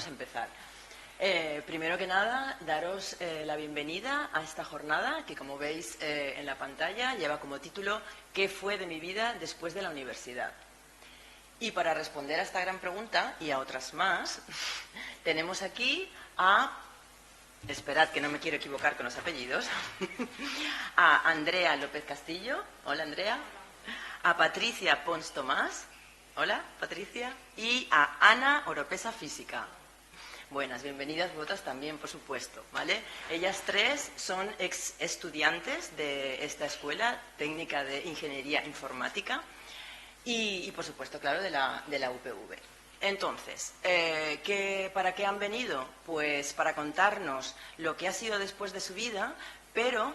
a empezar. Primero que nada, daros la bienvenida a esta jornada que, como veis en la pantalla, lleva como título ¿Qué fue de mi vida después de la universidad? Y para responder a esta gran pregunta y a otras más, tenemos aquí a, esperad que no me quiero equivocar con los apellidos, a Andrea López Castillo. Hola, Andrea. A Patricia Pons Tomás. Hola, Patricia. Y a Ana Oropesa Física. Buenas, bienvenidas vosotras también, por supuesto, ¿vale? Ellas tres son ex estudiantes de esta escuela técnica de Ingeniería Informática y por supuesto, claro, de la UPV. Entonces, ¿para qué han venido? Pues para contarnos lo que ha sido después de su vida,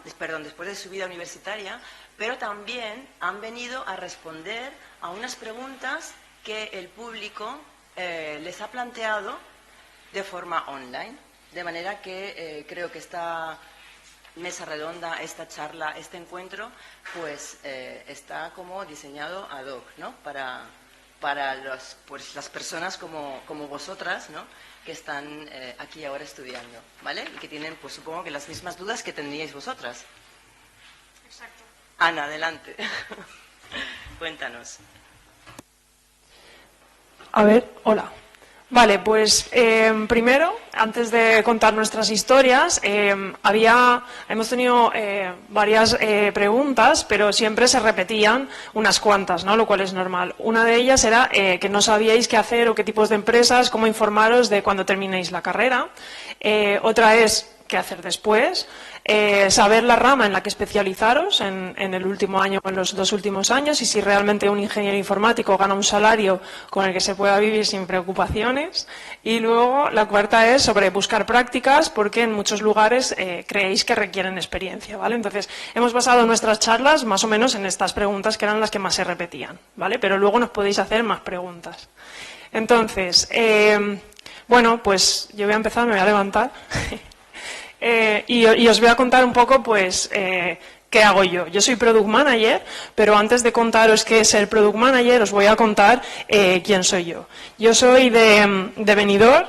después de su vida universitaria, pero también han venido a responder a unas preguntas que el público les ha planteado de forma online, de manera que creo que esta mesa redonda, esta charla, este encuentro, pues está como diseñado ad hoc, ¿no? Para las personas como vosotras, ¿no? Que están aquí ahora estudiando, ¿vale? Y que tienen, pues supongo que las mismas dudas que tendríais vosotras. Exacto. Ana, adelante. Cuéntanos. A ver, hola. Vale, pues primero, antes de contar nuestras historias, hemos tenido varias preguntas, pero siempre se repetían unas cuantas, ¿no? Lo cual es normal. Una de ellas era que no sabíais qué hacer o qué tipos de empresas, cómo informaros de cuando terminéis la carrera. Otra es qué hacer después. Saber la rama en la que especializaros en el último año o en los 2 últimos años y si realmente un ingeniero informático gana un salario con el que se pueda vivir sin preocupaciones. Y luego la cuarta es sobre buscar prácticas porque en muchos lugares creéis que requieren experiencia, ¿vale? Entonces hemos basado nuestras charlas más o menos en estas preguntas que eran las que más se repetían, ¿vale? Pero luego nos podéis hacer más preguntas. Entonces, bueno, pues yo voy a empezar, me voy a levantar. Y os voy a contar un poco, pues, qué hago yo. Yo soy Product Manager, pero antes de contaros qué es ser Product Manager, os voy a contar quién soy yo. Yo soy de Benidorm,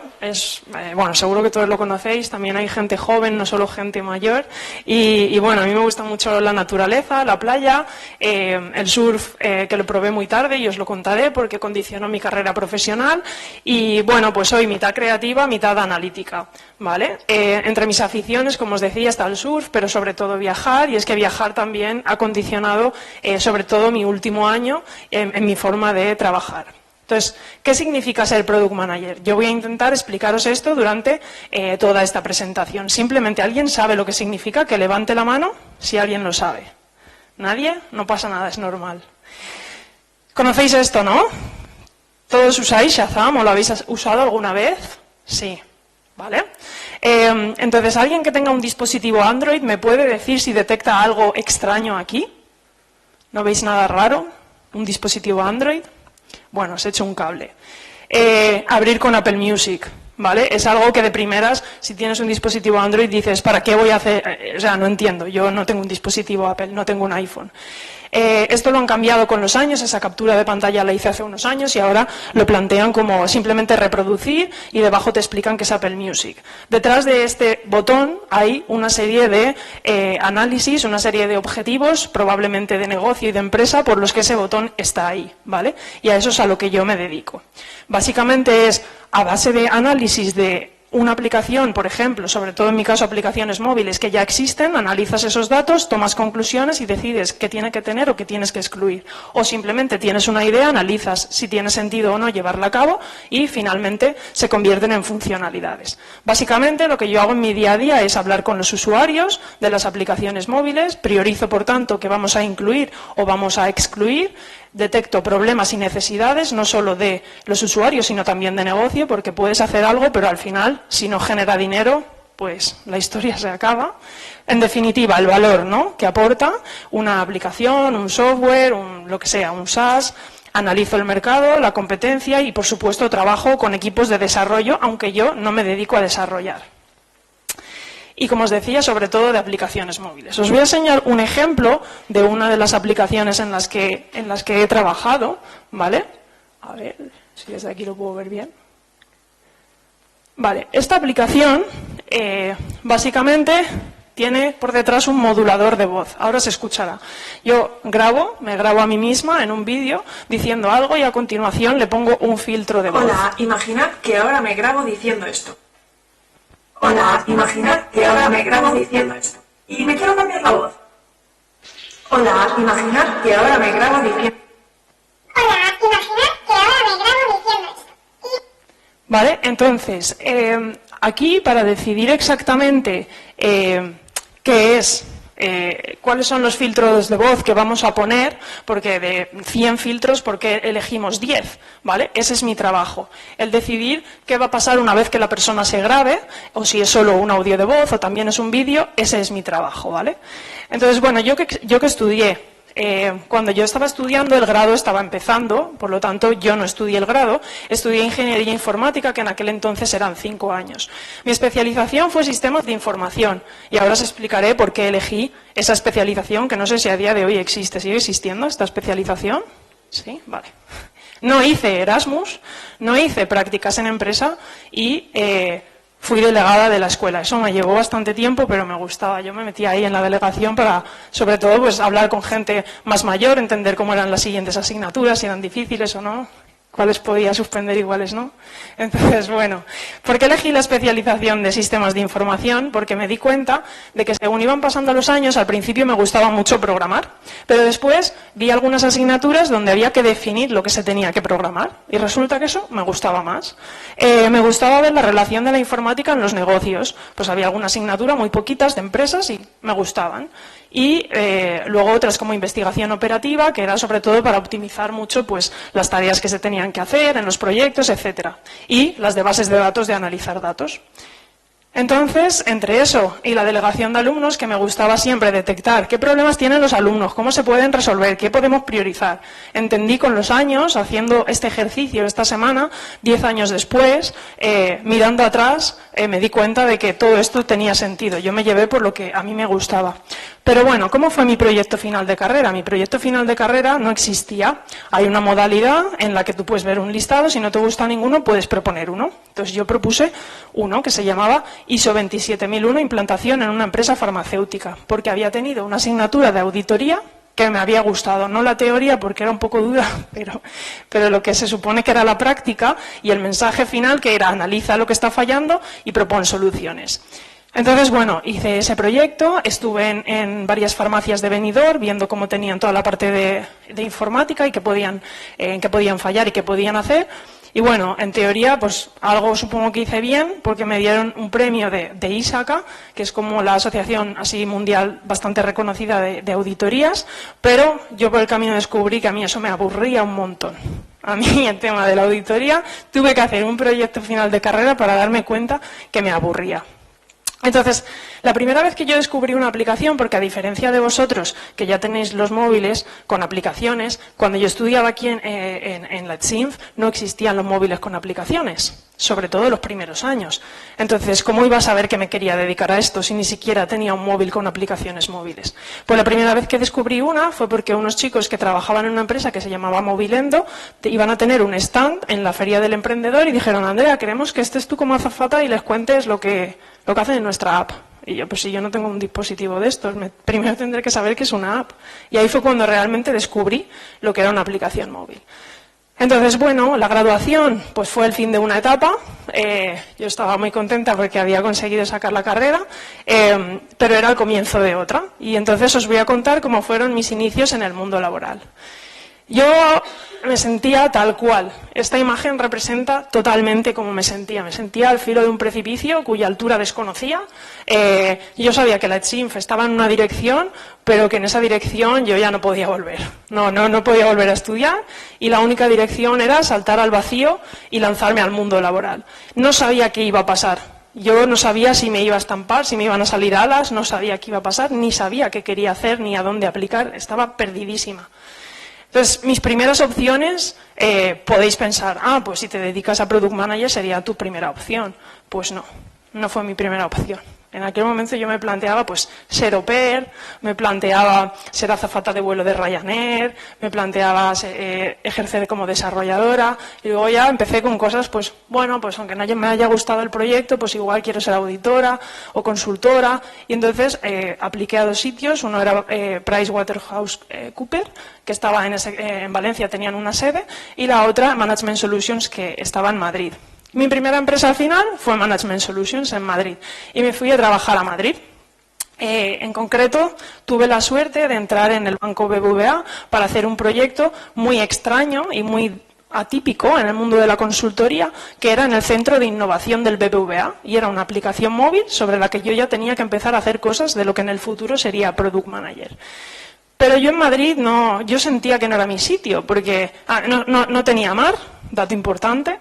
bueno, seguro que todos lo conocéis, también hay gente joven, no solo gente mayor, y bueno, a mí me gusta mucho la naturaleza, la playa, el surf, que lo probé muy tarde y os lo contaré porque condicionó mi carrera profesional, y bueno, pues soy mitad creativa, mitad analítica, ¿vale? Entre mis aficiones, como os decía, está el surf, pero sobre todo viajar, y es que viajar también ha condicionado sobre todo mi último año en mi forma de trabajar. Entonces, ¿qué significa ser Product Manager? Yo voy a intentar explicaros esto durante toda esta presentación. Simplemente, ¿alguien sabe lo que significa? Que levante la mano si alguien lo sabe. ¿Nadie? No pasa nada, es normal. ¿Conocéis esto, no? ¿Todos usáis Shazam o lo habéis usado alguna vez? Sí. ¿Vale? Entonces, ¿alguien que tenga un dispositivo Android me puede decir si detecta algo extraño aquí? ¿No veis nada raro? ¿Un dispositivo Android? Bueno, os he hecho un cable. Abrir con Apple Music, ¿vale? Es algo que de primeras, si tienes un dispositivo Android, dices, ¿para qué voy a hacer? O sea, no entiendo, yo no tengo un dispositivo Apple, no tengo un iPhone. Esto lo han cambiado con los años, esa captura de pantalla la hice hace unos años y ahora lo plantean como simplemente reproducir y debajo te explican que es Apple Music. Detrás de este botón hay una serie de análisis, una serie de objetivos, probablemente de negocio y de empresa, por los que ese botón está ahí, ¿vale? Y a eso es a lo que yo me dedico. Básicamente es a base de análisis de una aplicación, por ejemplo, sobre todo en mi caso aplicaciones móviles que ya existen, analizas esos datos, tomas conclusiones y decides qué tiene que tener o qué tienes que excluir. O simplemente tienes una idea, analizas si tiene sentido o no llevarla a cabo y finalmente se convierten en funcionalidades. Básicamente lo que yo hago en mi día a día es hablar con los usuarios de las aplicaciones móviles, priorizo por tanto qué vamos a incluir o vamos a excluir, detecto problemas y necesidades, no solo de los usuarios, sino también de negocio, porque puedes hacer algo, pero al final, si no genera dinero, pues la historia se acaba. En definitiva, el valor, ¿no?, que aporta una aplicación, un software, lo que sea, un SaaS. Analizo el mercado, la competencia y, por supuesto, trabajo con equipos de desarrollo, aunque yo no me dedico a desarrollar. Y, como os decía, sobre todo de aplicaciones móviles. Os voy a enseñar un ejemplo de una de las aplicaciones en las que he trabajado, ¿vale? A ver si desde aquí lo puedo ver bien. Vale, esta aplicación básicamente tiene por detrás un modulador de voz. Ahora se escuchará. Yo me grabo a mí misma en un vídeo diciendo algo y a continuación le pongo un filtro de voz. Hola, imaginad que ahora me grabo diciendo esto. Hola, imaginad que ahora me grabo diciendo esto. Y me quiero cambiar la voz. Hola, imaginad que ahora me grabo diciendo... Hola, imaginad que ahora me grabo diciendo esto. Vale, entonces, aquí para decidir exactamente qué es, cuáles son los filtros de voz que vamos a poner, porque de 100 filtros, ¿por qué elegimos 10? ¿Vale? Ese es mi trabajo. El decidir qué va a pasar una vez que la persona se grabe, o si es solo un audio de voz o también es un vídeo, ese es mi trabajo, ¿vale? Entonces, bueno, yo que estudié, cuando yo estaba estudiando, el grado estaba empezando, por lo tanto yo no estudié el grado, estudié Ingeniería Informática, que en aquel entonces eran 5 años. Mi especialización fue Sistemas de Información, y ahora os explicaré por qué elegí esa especialización, que no sé si a día de hoy existe. ¿Sigue existiendo esta especialización? Sí, vale. No hice Erasmus, no hice prácticas en empresa y fui delegada de la escuela. Eso me llevó bastante tiempo, pero me gustaba. Yo me metía ahí en la delegación para, sobre todo, pues hablar con gente más mayor, entender cómo eran las siguientes asignaturas, si eran difíciles o no, cuáles podía suspender y cuáles no. Entonces, bueno, ¿por qué elegí la especialización de sistemas de información? Porque me di cuenta de que según iban pasando los años, al principio me gustaba mucho programar, pero después vi algunas asignaturas donde había que definir lo que se tenía que programar y resulta que eso me gustaba más. Me gustaba ver la relación de la informática en los negocios, pues había alguna asignatura, muy poquitas, de empresas y me gustaban. Y luego otras como investigación operativa, que era sobre todo para optimizar mucho pues las tareas que se tenían que hacer en los proyectos, etcétera. Y las de bases de datos, de analizar datos. Entonces, entre eso y la delegación de alumnos, que me gustaba siempre detectar qué problemas tienen los alumnos, cómo se pueden resolver, qué podemos priorizar. Entendí con los años, haciendo este ejercicio esta semana, 10 años después, mirando atrás, me di cuenta de que todo esto tenía sentido. Yo me llevé por lo que a mí me gustaba. Pero bueno, ¿cómo fue mi proyecto final de carrera? Mi proyecto final de carrera no existía. Hay una modalidad en la que tú puedes ver un listado, si no te gusta ninguno, puedes proponer uno. Entonces yo propuse uno que se llamaba ISO 27001, implantación en una empresa farmacéutica, porque había tenido una asignatura de auditoría que me había gustado, no la teoría porque era un poco dura, pero lo que se supone que era la práctica y el mensaje final que era analiza lo que está fallando y propone soluciones. Entonces, bueno, hice ese proyecto, estuve en varias farmacias de Benidorm viendo cómo tenían toda la parte de informática y en qué podían fallar y qué podían hacer. Y bueno, en teoría, pues algo supongo que hice bien porque me dieron un premio de ISACA, que es como la asociación así mundial bastante reconocida de auditorías, pero yo por el camino descubrí que a mí eso me aburría un montón. A mí el tema de la auditoría tuve que hacer un proyecto final de carrera para darme cuenta que me aburría. Entonces, la primera vez que yo descubrí una aplicación, porque a diferencia de vosotros, que ya tenéis los móviles con aplicaciones, cuando yo estudiaba aquí en la ETSINF no existían los móviles con aplicaciones, sobre todo los primeros años. Entonces, ¿cómo iba a saber que me quería dedicar a esto si ni siquiera tenía un móvil con aplicaciones móviles? Pues la primera vez que descubrí una fue porque unos chicos que trabajaban en una empresa que se llamaba Movilendo iban a tener un stand en la Feria del Emprendedor y dijeron, Andrea, queremos que estés tú como azafata y les cuentes lo que hacen en nuestra app. Y yo, pues si yo no tengo un dispositivo de estos, primero tendré que saber qué es una app. Y ahí fue cuando realmente descubrí lo que era una aplicación móvil. Entonces, bueno, la graduación pues fue el fin de una etapa. Yo estaba muy contenta porque había conseguido sacar la carrera, pero era el comienzo de otra. Y entonces os voy a contar cómo fueron mis inicios en el mundo laboral. Yo me sentía tal cual. Esta imagen representa totalmente cómo me sentía. Me sentía al filo de un precipicio cuya altura desconocía. Yo sabía que la ETSINF estaba en una dirección, pero que en esa dirección yo ya no podía volver. No podía volver a estudiar y la única dirección era saltar al vacío y lanzarme al mundo laboral. No sabía qué iba a pasar. Yo no sabía si me iba a estampar, si me iban a salir alas, no sabía qué iba a pasar, ni sabía qué quería hacer, ni a dónde aplicar. Estaba perdidísima. Entonces, mis primeras opciones, podéis pensar, pues si te dedicas a Product Manager sería tu primera opción. Pues no fue mi primera opción. En aquel momento yo me planteaba pues ser au pair, me planteaba ser azafata de vuelo de Ryanair, me planteaba ejercer como desarrolladora y luego ya empecé con cosas pues bueno, pues aunque no me haya gustado el proyecto, pues igual quiero ser auditora o consultora y entonces apliqué a 2 sitios, uno era PricewaterhouseCoopers, que estaba en Valencia, tenían una sede, y la otra Management Solutions, que estaba en Madrid. Mi primera empresa al final fue Management Solutions en Madrid y me fui a trabajar a Madrid. En concreto, tuve la suerte de entrar en el Banco BBVA para hacer un proyecto muy extraño y muy atípico en el mundo de la consultoría, que era en el centro de innovación del BBVA, y era una aplicación móvil sobre la que yo ya tenía que empezar a hacer cosas de lo que en el futuro sería Product Manager. Pero yo en Madrid yo sentía que no era mi sitio, porque no tenía mar, dato importante,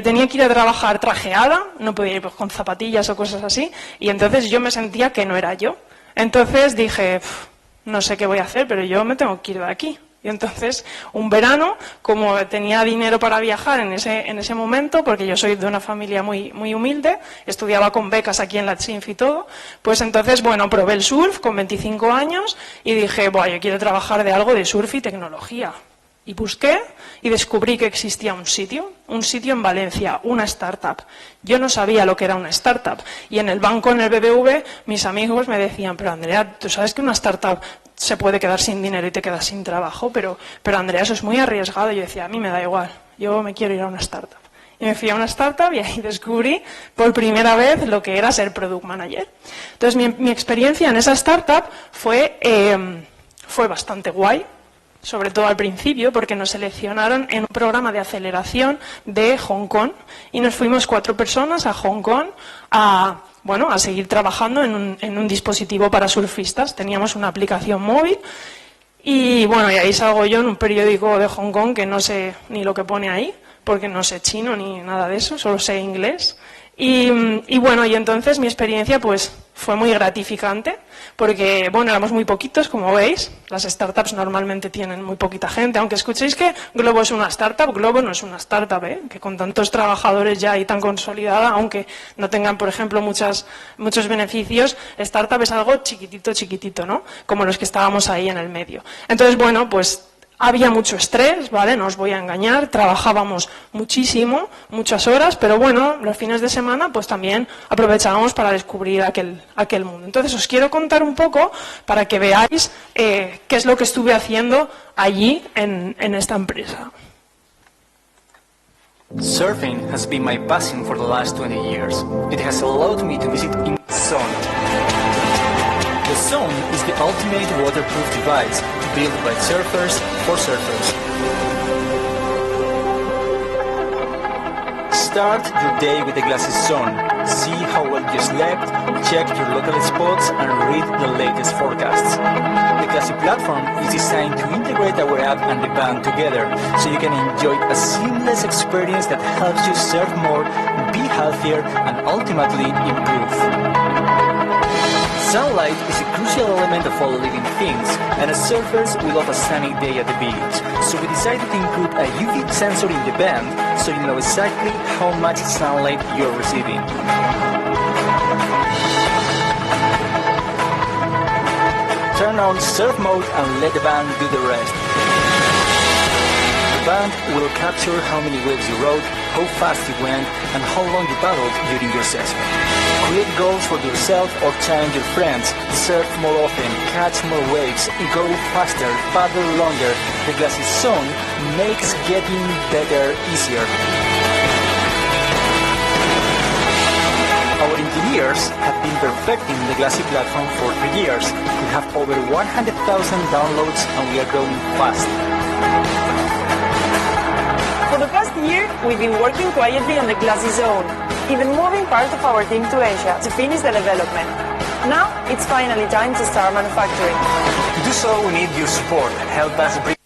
tenía que ir a trabajar trajeada, no podía ir pues, con zapatillas o cosas así, y entonces yo me sentía que no era yo. Entonces dije, no sé qué voy a hacer, pero yo me tengo que ir de aquí. Y entonces, un verano, como tenía dinero para viajar en ese momento, porque yo soy de una familia muy, muy humilde, estudiaba con becas aquí en la CHINF y todo, pues entonces, bueno, probé el surf con 25 años y dije, bueno, yo quiero trabajar de algo de surf y tecnología. Y busqué y descubrí que existía un sitio en Valencia, una startup. Yo no sabía lo que era una startup. Y en el banco, en el BBV, mis amigos me decían, pero Andrea, ¿tú sabes que una startup se puede quedar sin dinero y te quedas sin trabajo? Pero Andrea, eso es muy arriesgado. Y yo decía, a mí me da igual, yo me quiero ir a una startup. Y me fui a una startup y ahí descubrí por primera vez lo que era ser Product Manager. Entonces, mi experiencia en esa startup fue bastante guay. Sobre todo al principio, porque nos seleccionaron en un programa de aceleración de Hong Kong y nos fuimos 4 personas a Hong Kong a seguir trabajando en un dispositivo para surfistas. Teníamos una aplicación móvil y bueno, y ahí salgo yo en un periódico de Hong Kong que no sé ni lo que pone ahí, porque no sé chino ni nada de eso, solo sé inglés. Y bueno, y entonces mi experiencia pues fue muy gratificante, porque bueno, éramos muy poquitos, como veis, las startups normalmente tienen muy poquita gente, aunque escuchéis que Globo es una startup, Globo no es una startup, que con tantos trabajadores ya y tan consolidada, aunque no tengan, por ejemplo, muchos beneficios, startup es algo chiquitito, ¿no? Como los que estábamos ahí en el medio. Entonces, bueno, pues había mucho estrés, ¿vale? No os voy a engañar, trabajábamos muchísimo, muchas horas, pero bueno, los fines de semana pues también aprovechábamos para descubrir aquel mundo. Entonces os quiero contar un poco para que veáis qué es lo que estuve haciendo allí en esta empresa. Surfing has been my passion for the last 20 years. It has allowed me to visit in Zone. The Zone is the ultimate waterproof device built by surfers for surfers. Start your day with the Glasses Zone. See how well you slept, check your local spots, and read the latest forecasts. The Glassy platform is designed to integrate our app and the band together, so you can enjoy a seamless experience that helps you surf more, be healthier, and ultimately improve. Sunlight is a crucial element of all living things, and as surfers, we love a sunny day at the beach. So we decided to include a UV sensor in the band, so you know exactly how much sunlight you're receiving. Turn on surf mode and let the band do the rest. The band will capture how many waves you rode, how fast you went, and how long you paddled during your session. Create goals for yourself or challenge your friends. Surf more often, catch more waves, go faster, paddle longer. The Glassy Zone makes getting better easier. Our engineers have been perfecting the Glassy platform for 3 years. We have over 100,000 downloads and we are growing fast. For the past year, we've been working quietly on the Glassy Zone, even moving part of our team to Asia to finish the development. Now, it's finally time to start manufacturing. To do so, we need your support. Help us bring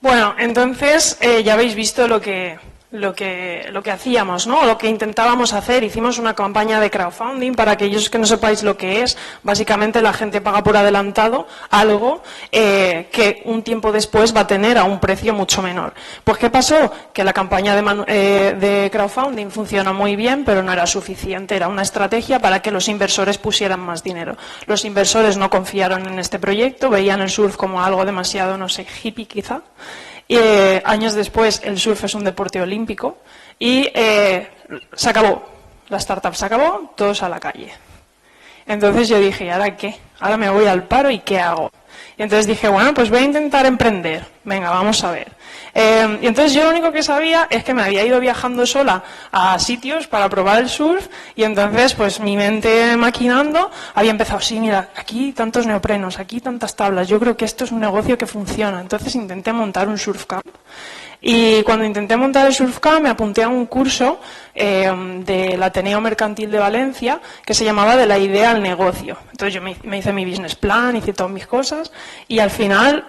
Bueno, entonces ya habéis visto lo que lo que hacíamos, ¿no? Lo que intentábamos hacer. Hicimos una campaña de crowdfunding. Para aquellos que no sepáis lo que es, básicamente la gente paga por adelantado algo que un tiempo después va a tener a un precio mucho menor. Pues ¿qué pasó? Que la campaña de crowdfunding funcionó muy bien, pero no era suficiente. Era una estrategia para que los inversores pusieran más dinero. Los inversores no confiaron en este proyecto, veían el surf como algo demasiado, no sé, hippie quizá. Años después el surf es un deporte olímpico y se acabó, la startup se acabó, todos a la calle. Entonces yo dije, ¿y ahora qué? Ahora me voy al paro y ¿qué hago? Y entonces dije, bueno, pues voy a intentar emprender, venga, vamos a ver. Y entonces yo lo único que sabía es que me había ido viajando sola a sitios para probar el surf y entonces pues mi mente maquinando había empezado, sí, mira, aquí tantos neoprenos, aquí tantas tablas, yo creo que esto es un negocio que funciona. Entonces intenté montar un surf camp. Y cuando intenté montar el surf camp me apunté a un curso del Ateneo Mercantil de Valencia que se llamaba De la idea al negocio. Entonces yo me hice mi business plan, hice todas mis cosas y al final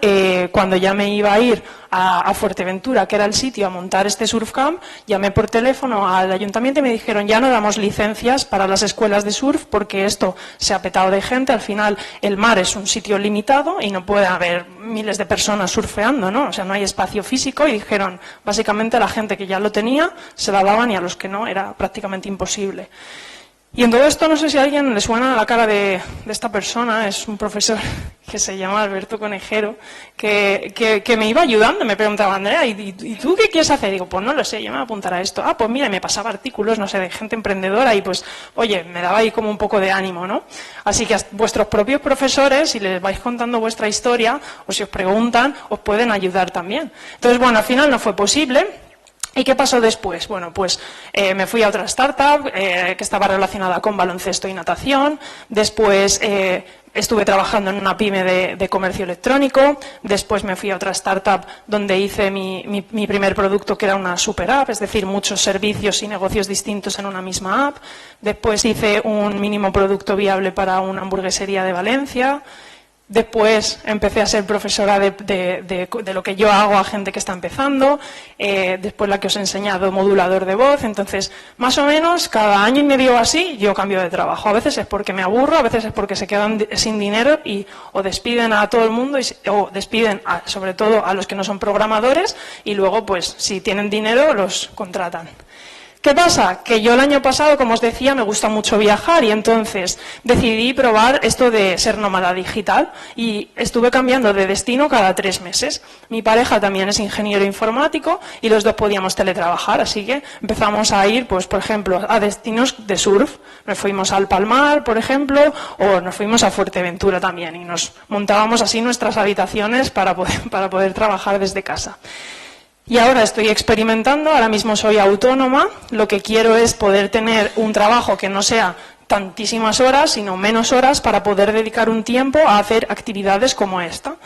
cuando ya me iba a ir a Fuerteventura, que era el sitio, a montar este surf camp, llamé por teléfono al ayuntamiento y me dijeron ya no damos licencias para las escuelas de surf porque esto se ha petado de gente. Al final el mar es un sitio limitado y no puede haber miles de personas surfeando, ¿no? O sea, no hay espacio físico y dijeron, básicamente a la gente que ya lo tenía se la daban y a los que no era prácticamente imposible. Y en todo esto no sé si a alguien le suena la cara de esta persona, es un profesor que se llama Alberto Conejero, que me iba ayudando, me preguntaba, Andrea, ¿y tú qué quieres hacer? Digo, pues no lo sé, yo me voy a apuntar a esto. Ah, pues mira, me pasaba artículos, no sé, de gente emprendedora y pues, oye, me daba ahí como un poco de ánimo, ¿no? Así que a vuestros propios profesores, si les vais contando vuestra historia o si os preguntan, os pueden ayudar también. Entonces, bueno, al final no fue posible. ¿Y qué pasó después? Bueno, pues me fui a otra startup que estaba relacionada con baloncesto y natación. Después estuve trabajando en una pyme de comercio electrónico. Después me fui a otra startup donde hice mi primer producto, que era una super app, es decir, muchos servicios y negocios distintos en una misma app. Después hice un mínimo producto viable para una hamburguesería de Valencia. Después empecé a ser profesora de lo que yo hago a gente que está empezando, después la que os he enseñado, modulador de voz. Entonces, más o menos, cada año y medio así, yo cambio de trabajo. A veces es porque me aburro, a veces es porque se quedan sin dinero y o despiden a todo el mundo o despiden sobre todo a los que no son programadores y luego, pues, si tienen dinero, los contratan. ¿Qué pasa? Que yo el año pasado, como os decía, me gusta mucho viajar y entonces decidí probar esto de ser nómada digital y estuve cambiando de destino cada 3 meses. Mi pareja también es ingeniero informático y los dos podíamos teletrabajar, así que empezamos a ir, pues, por ejemplo, a destinos de surf. Nos fuimos al Palmar, por ejemplo, o nos fuimos a Fuerteventura también y nos montábamos así nuestras habitaciones para poder trabajar desde casa. Y ahora estoy experimentando, ahora mismo soy autónoma, lo que quiero es poder tener un trabajo que no sea tantísimas horas, sino menos horas para poder dedicar un tiempo a hacer actividades como esta,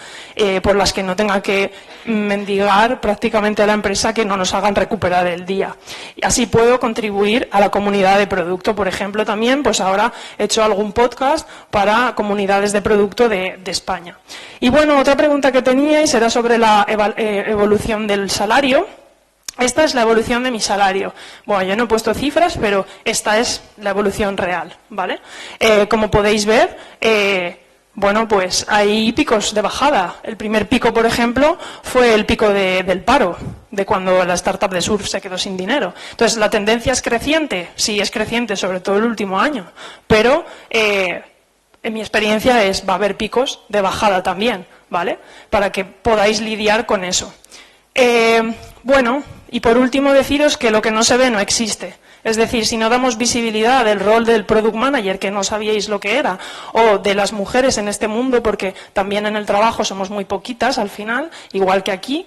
por las que no tenga que mendigar prácticamente a la empresa que no nos hagan recuperar el día. Y así puedo contribuir a la comunidad de producto. Por ejemplo, también, pues ahora he hecho algún podcast para comunidades de producto de España. Y bueno, otra pregunta que teníais era sobre la evolución del salario. Esta es la evolución de mi salario. Bueno, yo no he puesto cifras, pero esta es la evolución real, ¿vale? Como podéis ver, bueno, pues hay picos de bajada. El primer pico, por ejemplo, fue el pico del paro, de cuando la startup de surf se quedó sin dinero. Entonces, ¿la tendencia es creciente? Sí, es creciente, sobre todo el último año. Pero, en mi experiencia va a haber picos de bajada también, ¿vale? Para que podáis lidiar con eso. Bueno, y por último deciros que lo que no se ve no existe. Es decir, si no damos visibilidad del rol del Product Manager, que no sabíais lo que era, o de las mujeres en este mundo, porque también en el trabajo somos muy poquitas al final, igual que aquí,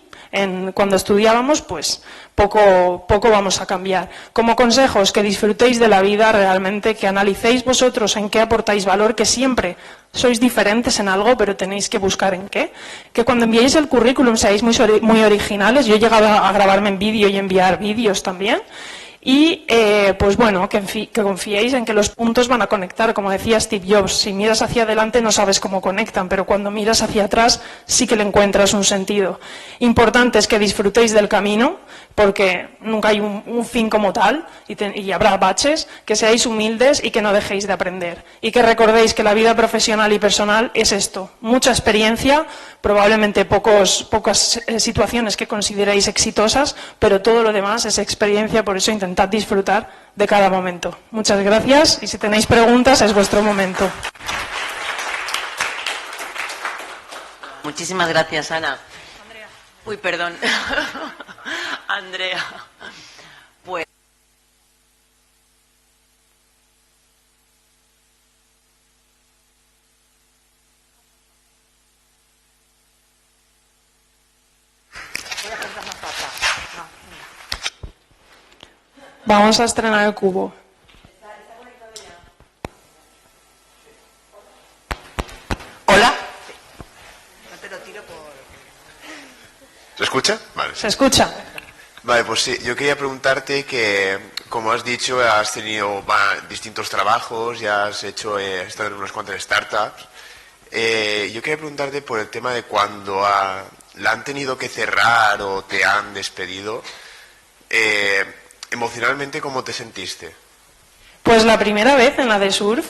cuando estudiábamos, pues poco vamos a cambiar. Como consejos, que disfrutéis de la vida realmente, que analicéis vosotros en qué aportáis valor, que siempre sois diferentes en algo, pero tenéis que buscar en qué. Que cuando enviéis el currículum seáis muy originales. Yo he llegado a grabarme en vídeo y enviar vídeos también. Y, pues bueno, que confiéis en que los puntos van a conectar. Como decía Steve Jobs, si miras hacia adelante no sabes cómo conectan, pero cuando miras hacia atrás sí que le encuentras un sentido. Importante es que disfrutéis del camino, porque nunca hay un fin como tal, y habrá baches, que seáis humildes y que no dejéis de aprender. Y que recordéis que la vida profesional y personal es esto, mucha experiencia, probablemente pocas situaciones que consideréis exitosas, pero todo lo demás es experiencia, por eso intentad disfrutar de cada momento. Muchas gracias y si tenéis preguntas es vuestro momento. Muchísimas gracias, Ana. Uy, perdón. Andrea. Pues vamos a estrenar el cubo. hola. ¿Se escucha? Vale. ¿Se escucha? Vale, pues sí, yo quería preguntarte que, como has dicho, has tenido distintos trabajos, ya has hecho, estado en unas cuantas startups. Yo quería preguntarte por el tema de cuando la han tenido que cerrar o te han despedido, emocionalmente, ¿cómo te sentiste? Pues la primera vez en la de surf,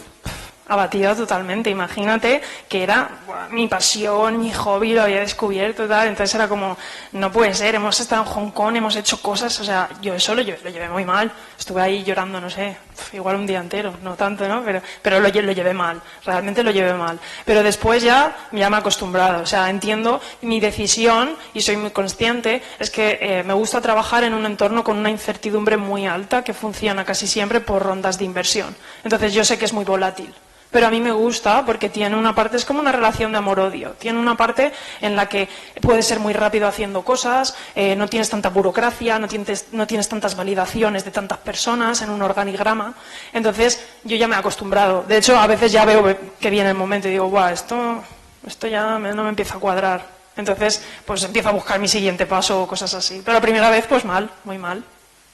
abatida totalmente. Imagínate que era mi pasión, mi hobby, lo había descubierto, tal. Entonces era como, no puede ser, hemos estado en Hong Kong, hemos hecho cosas, o sea, yo eso lo llevé muy mal. Estuve ahí llorando, no sé, igual un día entero, no tanto, ¿no? Pero lo llevé mal, realmente lo llevé mal. Pero después ya me he acostumbrado, o sea, entiendo mi decisión y soy muy consciente, es que me gusta trabajar en un entorno con una incertidumbre muy alta que funciona casi siempre por rondas de inversión. Entonces yo sé que es muy volátil. Pero a mí me gusta porque tiene una parte, es como una relación de amor-odio. Tiene una parte en la que puedes ser muy rápido haciendo cosas, no tienes tanta burocracia, no tienes tantas validaciones de tantas personas en un organigrama. Entonces, yo ya me he acostumbrado. De hecho, a veces ya veo que viene el momento y digo, guau, esto ya no me empieza a cuadrar. Entonces, pues empiezo a buscar mi siguiente paso o cosas así. Pero la primera vez, pues mal, muy mal.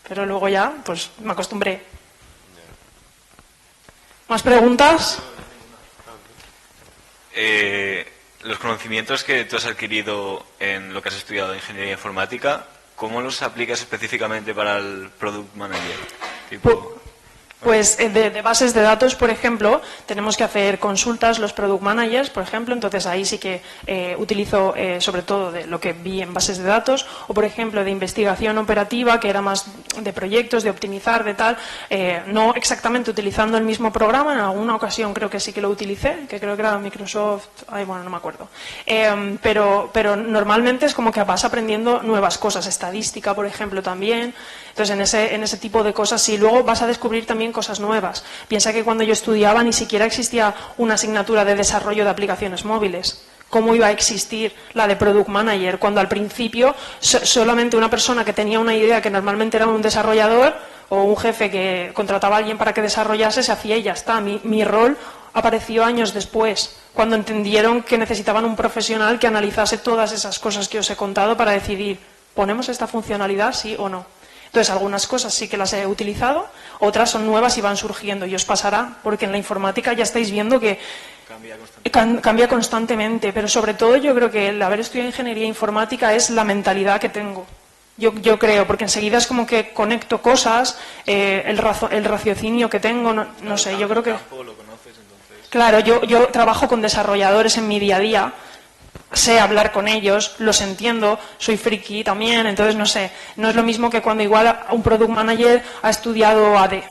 Pero luego ya, pues me acostumbré. ¿Más preguntas? Los conocimientos que tú has adquirido en lo que has estudiado de ingeniería informática, ¿cómo los aplicas específicamente para el Product Manager? Pues de bases de datos, por ejemplo, tenemos que hacer consultas los Product Managers, por ejemplo, entonces ahí sí que utilizo sobre todo de lo que vi en bases de datos, o por ejemplo de investigación operativa, que era más de proyectos, de optimizar, de tal, no exactamente utilizando el mismo programa, en alguna ocasión creo que sí que lo utilicé, que creo que era Microsoft, bueno, no me acuerdo, pero normalmente es como que vas aprendiendo nuevas cosas, estadística, por ejemplo, también. Entonces, en ese tipo de cosas, sí, luego vas a descubrir también cosas nuevas. Piensa que cuando yo estudiaba ni siquiera existía una asignatura de desarrollo de aplicaciones móviles. ¿Cómo iba a existir la de Product Manager? Cuando al principio solamente una persona que tenía una idea, que normalmente era un desarrollador o un jefe que contrataba a alguien para que desarrollase, se hacía y ya está. Mi rol apareció años después, cuando entendieron que necesitaban un profesional que analizase todas esas cosas que os he contado para decidir, ¿ponemos esta funcionalidad, sí o no? Entonces, algunas cosas sí que las he utilizado, otras son nuevas y van surgiendo. Y os pasará, porque en la informática ya estáis viendo que cambia constantemente. Pero sobre todo yo creo que el haber estudiado ingeniería informática es la mentalidad que tengo. Yo creo, porque enseguida es como que conecto cosas, el raciocinio que tengo, no sé, yo creo que... Claro, yo trabajo con desarrolladores en mi día a día. Sé hablar con ellos, los entiendo, soy friki también, entonces no sé, no es lo mismo que cuando igual un product manager ha estudiado AD,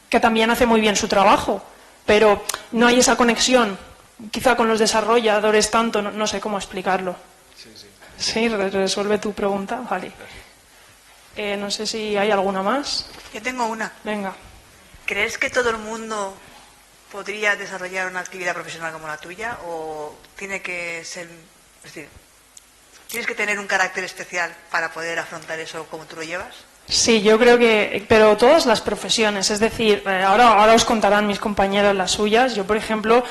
que también hace muy bien su trabajo, pero no hay esa conexión, quizá con los desarrolladores tanto, no sé cómo explicarlo. Sí, resuelve tu pregunta, vale. No sé si hay alguna más. Yo tengo una. Venga. ¿Crees que todo el mundo podría desarrollar una actividad profesional como la tuya o tiene que ser, es decir, tienes que tener un carácter especial para poder afrontar eso como tú lo llevas? Sí, yo creo que, pero todas las profesiones, es decir, ahora os contarán mis compañeros las suyas. Yo, por ejemplo,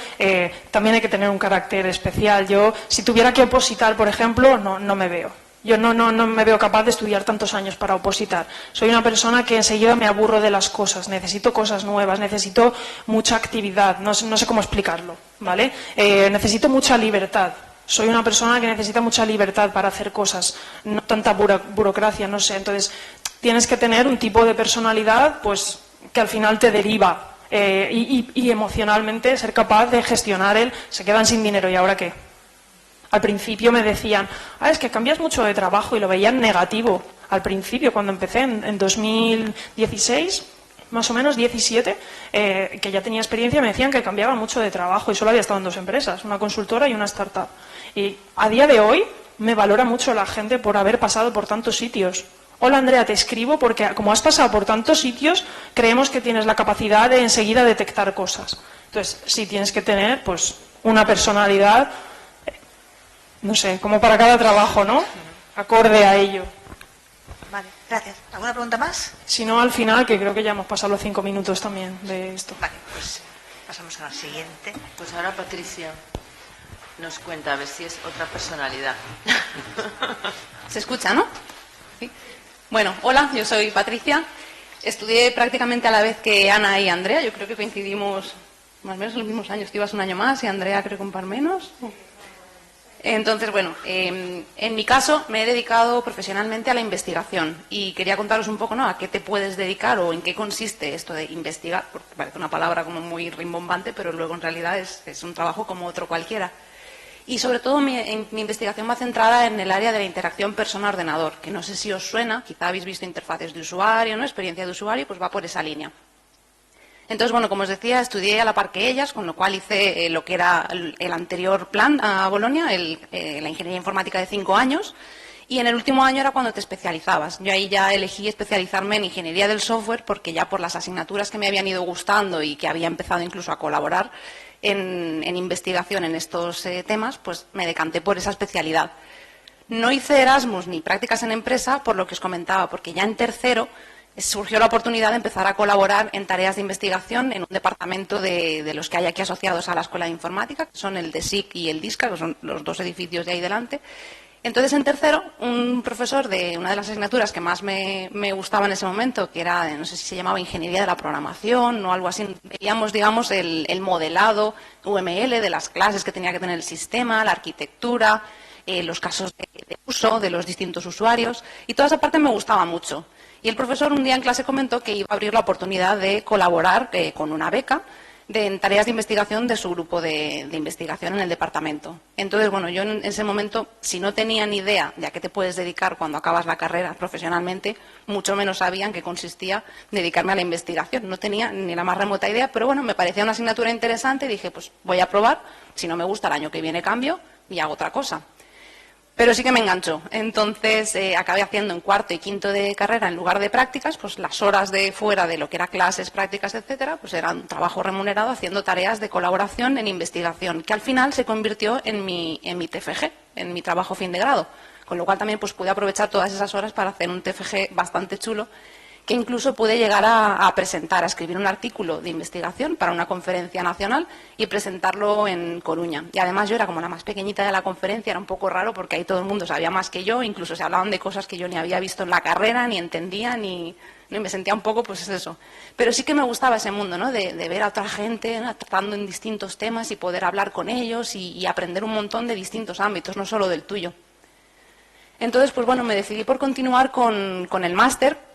también hay que tener un carácter especial. Yo, si tuviera que opositar, por ejemplo, no me veo. Yo no me veo capaz de estudiar tantos años para opositar. Soy una persona que enseguida me aburro de las cosas, necesito cosas nuevas, necesito mucha actividad, no sé cómo explicarlo, ¿vale? Necesito mucha libertad. Soy una persona que necesita mucha libertad para hacer cosas, no tanta burocracia, no sé. Entonces, tienes que tener un tipo de personalidad pues que al final te deriva y emocionalmente ser capaz de gestionar se quedan sin dinero, ¿y ahora qué? Al principio me decían, es que cambias mucho de trabajo, y lo veían negativo. Al principio, cuando empecé en 2016, más o menos 17, que ya tenía experiencia, me decían que cambiaba mucho de trabajo y solo había estado en 2 empresas, una consultora y una startup. Y a día de hoy me valora mucho la gente por haber pasado por tantos sitios. Hola Andrea, te escribo porque como has pasado por tantos sitios, creemos que tienes la capacidad de enseguida detectar cosas. Entonces, sí tienes que tener pues una personalidad, no sé, como para cada trabajo, ¿no? Acorde a ello. Vale, gracias. ¿Alguna pregunta más? Si no, al final, que creo que ya hemos pasado los 5 minutos también de esto. Vale, pues pasamos a la siguiente. Pues ahora Patricia nos cuenta, a ver si es otra personalidad. ¿Se escucha, no? ¿Sí? Bueno, hola, yo soy Patricia. Estudié prácticamente a la vez que Ana y Andrea. Yo creo que coincidimos más o menos en los mismos años. Tú ibas un año más y Andrea creo que un par menos. Entonces, bueno, en mi caso me he dedicado profesionalmente a la investigación y quería contaros un poco, ¿no?, a qué te puedes dedicar o en qué consiste esto de investigar, porque parece una palabra como muy rimbombante, pero luego en realidad es un trabajo como otro cualquiera. Y sobre todo mi investigación va centrada en el área de la interacción persona-ordenador, que no sé si os suena, quizá habéis visto interfaces de usuario, ¿no?, experiencia de usuario, pues va por esa línea. Entonces, bueno, como os decía, estudié a la par que ellas, con lo cual hice lo que era el anterior plan a Bolonia, la ingeniería informática de 5 años, y en el último año era cuando te especializabas. Yo ahí ya elegí especializarme en ingeniería del software, porque ya por las asignaturas que me habían ido gustando y que había empezado incluso a colaborar en investigación en estos temas, pues me decanté por esa especialidad. No hice Erasmus ni prácticas en empresa, por lo que os comentaba, porque ya en tercero surgió la oportunidad de empezar a colaborar en tareas de investigación en un departamento de los que hay aquí asociados a la Escuela de Informática, que son el DESIC y el DISCA, que son los 2 edificios de ahí delante. Entonces, en tercero, un profesor de una de las asignaturas que más me gustaba en ese momento, que era, no sé si se llamaba Ingeniería de la Programación o algo así, veíamos, digamos, el modelado UML de las clases que tenía que tener el sistema, la arquitectura, los casos de uso de los distintos usuarios, y toda esa parte me gustaba mucho. Y el profesor un día en clase comentó que iba a abrir la oportunidad de colaborar con una beca en tareas de investigación de su grupo de investigación en el departamento. Entonces, bueno, yo en ese momento, si no tenía ni idea de a qué te puedes dedicar cuando acabas la carrera profesionalmente, mucho menos sabía en qué consistía dedicarme a la investigación. No tenía ni la más remota idea, pero bueno, me parecía una asignatura interesante y dije, pues voy a probar, si no me gusta el año que viene cambio y hago otra cosa. Pero sí que me enganchó. Entonces acabé haciendo en 4º y 5º de carrera, en lugar de prácticas, pues las horas de fuera de lo que era clases, prácticas, etcétera, pues era un trabajo remunerado haciendo tareas de colaboración en investigación, que al final se convirtió en mi TFG, en mi trabajo fin de grado. Con lo cual también pues pude aprovechar todas esas horas para hacer un TFG bastante chulo, que incluso pude llegar a presentar, a escribir un artículo de investigación para una conferencia nacional y presentarlo en Coruña. Y además yo era como la más pequeñita de la conferencia, era un poco raro porque ahí todo el mundo sabía más que yo, incluso se hablaban de cosas que yo ni había visto en la carrera, ni entendía, ni me sentía un poco, pues eso. Pero sí que me gustaba ese mundo, ¿no?, de ver a otra gente, ¿no?, tratando en distintos temas y poder hablar con ellos y aprender un montón de distintos ámbitos, no solo del tuyo. Entonces, pues bueno, me decidí por continuar con el máster.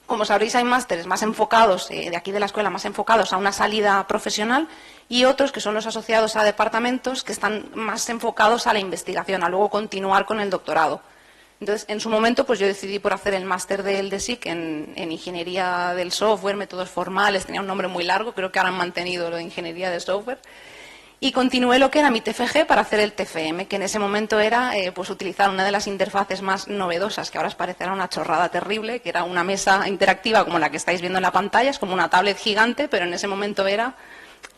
Como sabréis, hay másteres más enfocados, de aquí de la escuela, más enfocados a una salida profesional y otros que son los asociados a departamentos que están más enfocados a la investigación, a luego continuar con el doctorado. Entonces, en su momento, pues yo decidí por hacer el máster del DESIC en Ingeniería del Software, métodos formales, tenía un nombre muy largo, creo que ahora han mantenido lo de Ingeniería del Software. Y continué lo que era mi TFG para hacer el TFM, que en ese momento era pues utilizar una de las interfaces más novedosas, que ahora os parecerá una chorrada terrible, que era una mesa interactiva como la que estáis viendo en la pantalla, es como una tablet gigante, pero en ese momento era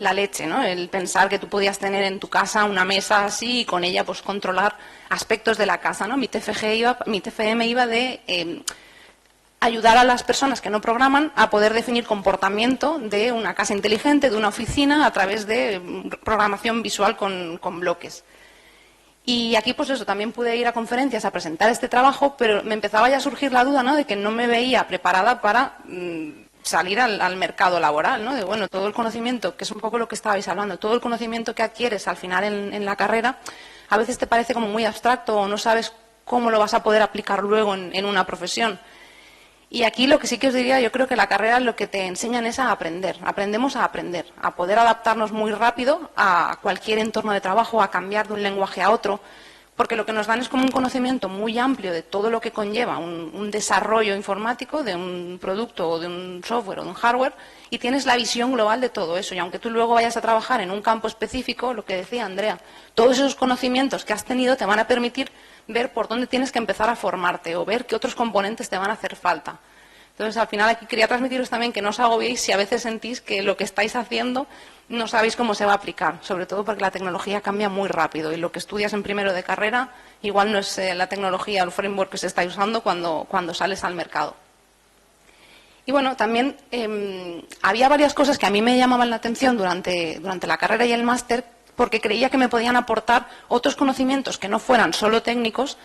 la leche, ¿no? El pensar que tú podías tener en tu casa una mesa así y con ella pues controlar aspectos de la casa, ¿no? Mi TFM iba de ayudar a las personas que no programan a poder definir comportamiento de una casa inteligente, de una oficina, a través de programación visual con bloques. Y aquí, pues eso, también pude ir a conferencias a presentar este trabajo, pero me empezaba ya a surgir la duda, ¿no?, de que no me veía preparada para salir al mercado laboral, ¿no? De, bueno, todo el conocimiento, que es un poco lo que estabais hablando, todo el conocimiento que adquieres al final en la carrera, a veces te parece como muy abstracto o no sabes cómo lo vas a poder aplicar luego en una profesión. Y aquí lo que sí que os diría, yo creo que la carrera lo que te enseñan es a aprender. Aprendemos a aprender, a poder adaptarnos muy rápido a cualquier entorno de trabajo, a cambiar de un lenguaje a otro, porque lo que nos dan es como un conocimiento muy amplio de todo lo que conlleva un desarrollo informático de un producto o de un software o de un hardware, y tienes la visión global de todo eso. Y aunque tú luego vayas a trabajar en un campo específico, lo que decía Andrea, todos esos conocimientos que has tenido te van a permitir ver por dónde tienes que empezar a formarte o ver qué otros componentes te van a hacer falta. Entonces, al final, aquí quería transmitiros también que no os agobiéis si a veces sentís que lo que estáis haciendo no sabéis cómo se va a aplicar, sobre todo porque la tecnología cambia muy rápido y lo que estudias en primero de carrera igual no es la tecnología o el framework que se está usando cuando sales al mercado. Y bueno, también había varias cosas que a mí me llamaban la atención durante la carrera y el máster, porque creía que me podían aportar otros conocimientos que no fueran solo técnicos,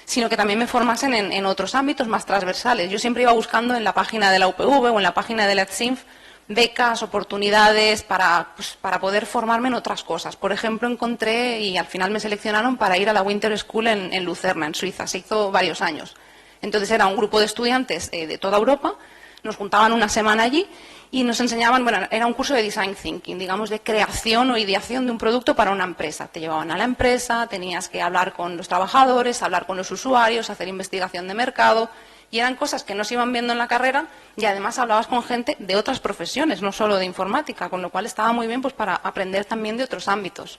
sino que también me formasen en otros ámbitos más transversales. Yo siempre iba buscando en la página de la UPV o en la página de la ETSINF becas, oportunidades para poder formarme en otras cosas. Por ejemplo, encontré, y al final me seleccionaron para ir a la Winter School en Lucerna, en Suiza. Se hizo varios años. Entonces era un grupo de estudiantes de toda Europa, nos juntaban una semana allí y nos enseñaban, bueno, era un curso de design thinking, digamos, de creación o ideación de un producto para una empresa. Te llevaban a la empresa, tenías que hablar con los trabajadores, hablar con los usuarios, hacer investigación de mercado, y eran cosas que no se iban viendo en la carrera, y además hablabas con gente de otras profesiones, no solo de informática, con lo cual estaba muy bien pues para aprender también de otros ámbitos.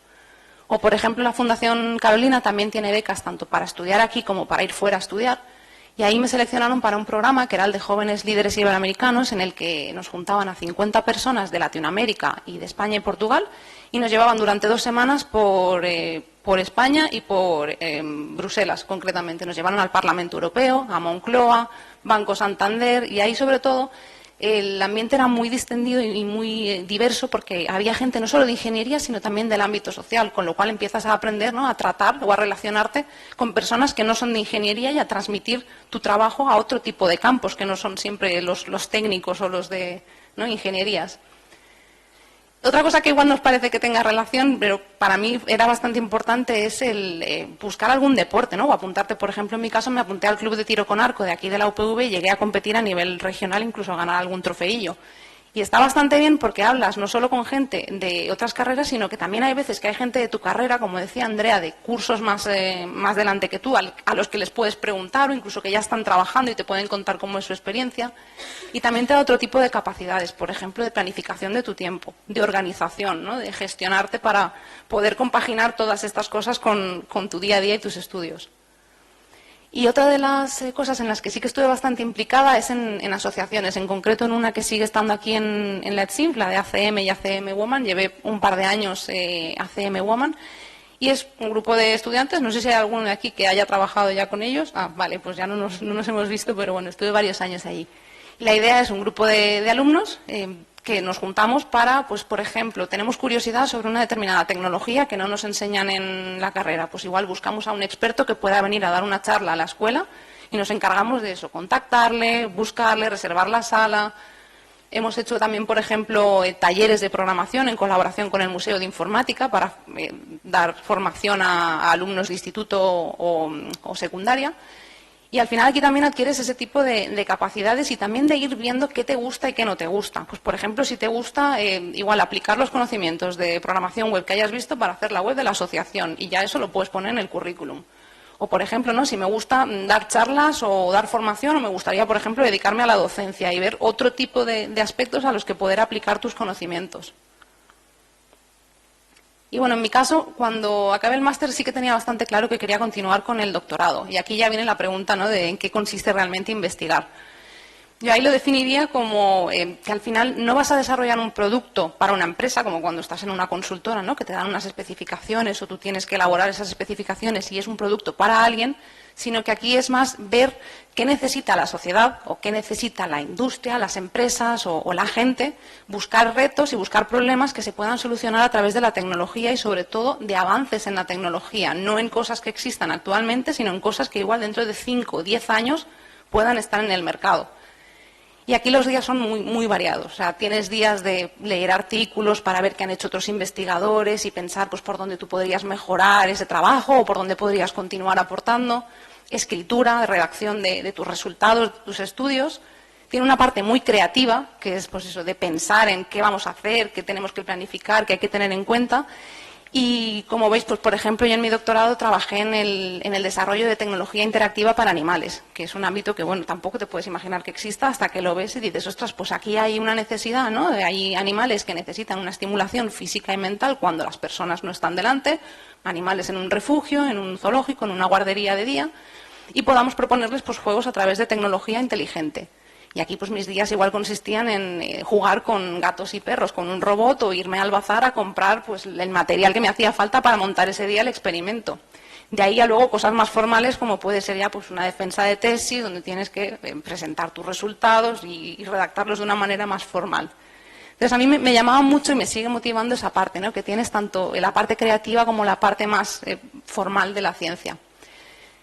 O, por ejemplo, la Fundación Carolina también tiene becas tanto para estudiar aquí como para ir fuera a estudiar. Y ahí me seleccionaron para un programa que era el de jóvenes líderes iberoamericanos, en el que nos juntaban a 50 personas de Latinoamérica y de España y Portugal, y nos llevaban durante 2 semanas por España y por Bruselas, concretamente. Nos llevaron al Parlamento Europeo, a Moncloa, Banco Santander, y ahí sobre todo el ambiente era muy distendido y muy diverso, porque había gente no solo de ingeniería, sino también del ámbito social, con lo cual empiezas a aprender, ¿no?, a tratar o a relacionarte con personas que no son de ingeniería y a transmitir tu trabajo a otro tipo de campos, que no son siempre los técnicos o los de, ¿no?, ingenierías. Otra cosa que igual nos parece que tenga relación, pero para mí era bastante importante, es el buscar algún deporte, ¿no? O apuntarte. Por ejemplo, en mi caso me apunté al club de tiro con arco de aquí de la UPV y llegué a competir a nivel regional, incluso a ganar algún trofeillo. Y está bastante bien porque hablas no solo con gente de otras carreras, sino que también hay veces que hay gente de tu carrera, como decía Andrea, de cursos más delante que tú, a los que les puedes preguntar o incluso que ya están trabajando y te pueden contar cómo es su experiencia. Y también te da otro tipo de capacidades, por ejemplo, de planificación de tu tiempo, de organización, ¿no?, de gestionarte para poder compaginar todas estas cosas con tu día a día y tus estudios. Y otra de las cosas en las que sí que estuve bastante implicada es en asociaciones, en concreto en una que sigue estando aquí en la ETSINF, la de ACM y ACM Woman. Llevé un par de años ACM Woman y es un grupo de estudiantes, no sé si hay alguno de aquí que haya trabajado ya con ellos. Ah, vale, pues ya no nos hemos visto, pero bueno, estuve varios años allí. Y la idea es un grupo de alumnos que nos juntamos para, pues por ejemplo, tenemos curiosidad sobre una determinada tecnología que no nos enseñan en la carrera, pues igual buscamos a un experto que pueda venir a dar una charla a la escuela y nos encargamos de eso, contactarle, buscarle, reservar la sala. Hemos hecho también, por ejemplo, talleres de programación en colaboración con el Museo de Informática para dar formación a alumnos de instituto o secundaria. Y al final aquí también adquieres ese tipo de capacidades y también de ir viendo qué te gusta y qué no te gusta. Pues, por ejemplo, si te gusta, igual aplicar los conocimientos de programación web que hayas visto para hacer la web de la asociación, y ya eso lo puedes poner en el currículum. O, por ejemplo, ¿no?, si me gusta dar charlas o dar formación, o me gustaría, por ejemplo, dedicarme a la docencia y ver otro tipo de aspectos a los que poder aplicar tus conocimientos. Y bueno, en mi caso, cuando acabé el máster sí que tenía bastante claro que quería continuar con el doctorado. Y aquí ya viene la pregunta, ¿no?, de en qué consiste realmente investigar. Yo ahí lo definiría como que al final no vas a desarrollar un producto para una empresa, como cuando estás en una consultora, ¿no? Que te dan unas especificaciones o tú tienes que elaborar esas especificaciones y es un producto para alguien, sino que aquí es más ver qué necesita la sociedad o qué necesita la industria, las empresas o la gente, buscar retos y buscar problemas que se puedan solucionar a través de la tecnología y sobre todo de avances en la tecnología, no en cosas que existan actualmente, sino en cosas que igual dentro de 5 o 10 años puedan estar en el mercado. Y aquí los días son muy variados. O sea, tienes días de leer artículos para ver qué han hecho otros investigadores y pensar pues, por dónde tú podrías mejorar ese trabajo o por dónde podrías continuar aportando. Escritura, redacción de tus resultados, de tus estudios. Tiene una parte muy creativa, que es pues eso, de pensar en qué vamos a hacer, qué tenemos que planificar, qué hay que tener en cuenta. Y como veis, pues por ejemplo, yo en mi doctorado trabajé en el desarrollo de tecnología interactiva para animales, que es un ámbito que, bueno, tampoco te puedes imaginar que exista hasta que lo ves y dices, ostras, pues aquí hay una necesidad, ¿no? Hay animales que necesitan una estimulación física y mental cuando las personas no están delante, animales en un refugio, en un zoológico, en una guardería de día, y podamos proponerles pues juegos a través de tecnología inteligente. Y aquí pues mis días igual consistían en jugar con gatos y perros, con un robot o irme al bazar a comprar pues el material que me hacía falta para montar ese día el experimento. De ahí a luego cosas más formales como puede ser ya pues una defensa de tesis donde tienes que presentar tus resultados y redactarlos de una manera más formal. Entonces a mí me llamaba mucho y me sigue motivando esa parte, ¿no? Que tienes tanto la parte creativa como la parte más formal de la ciencia.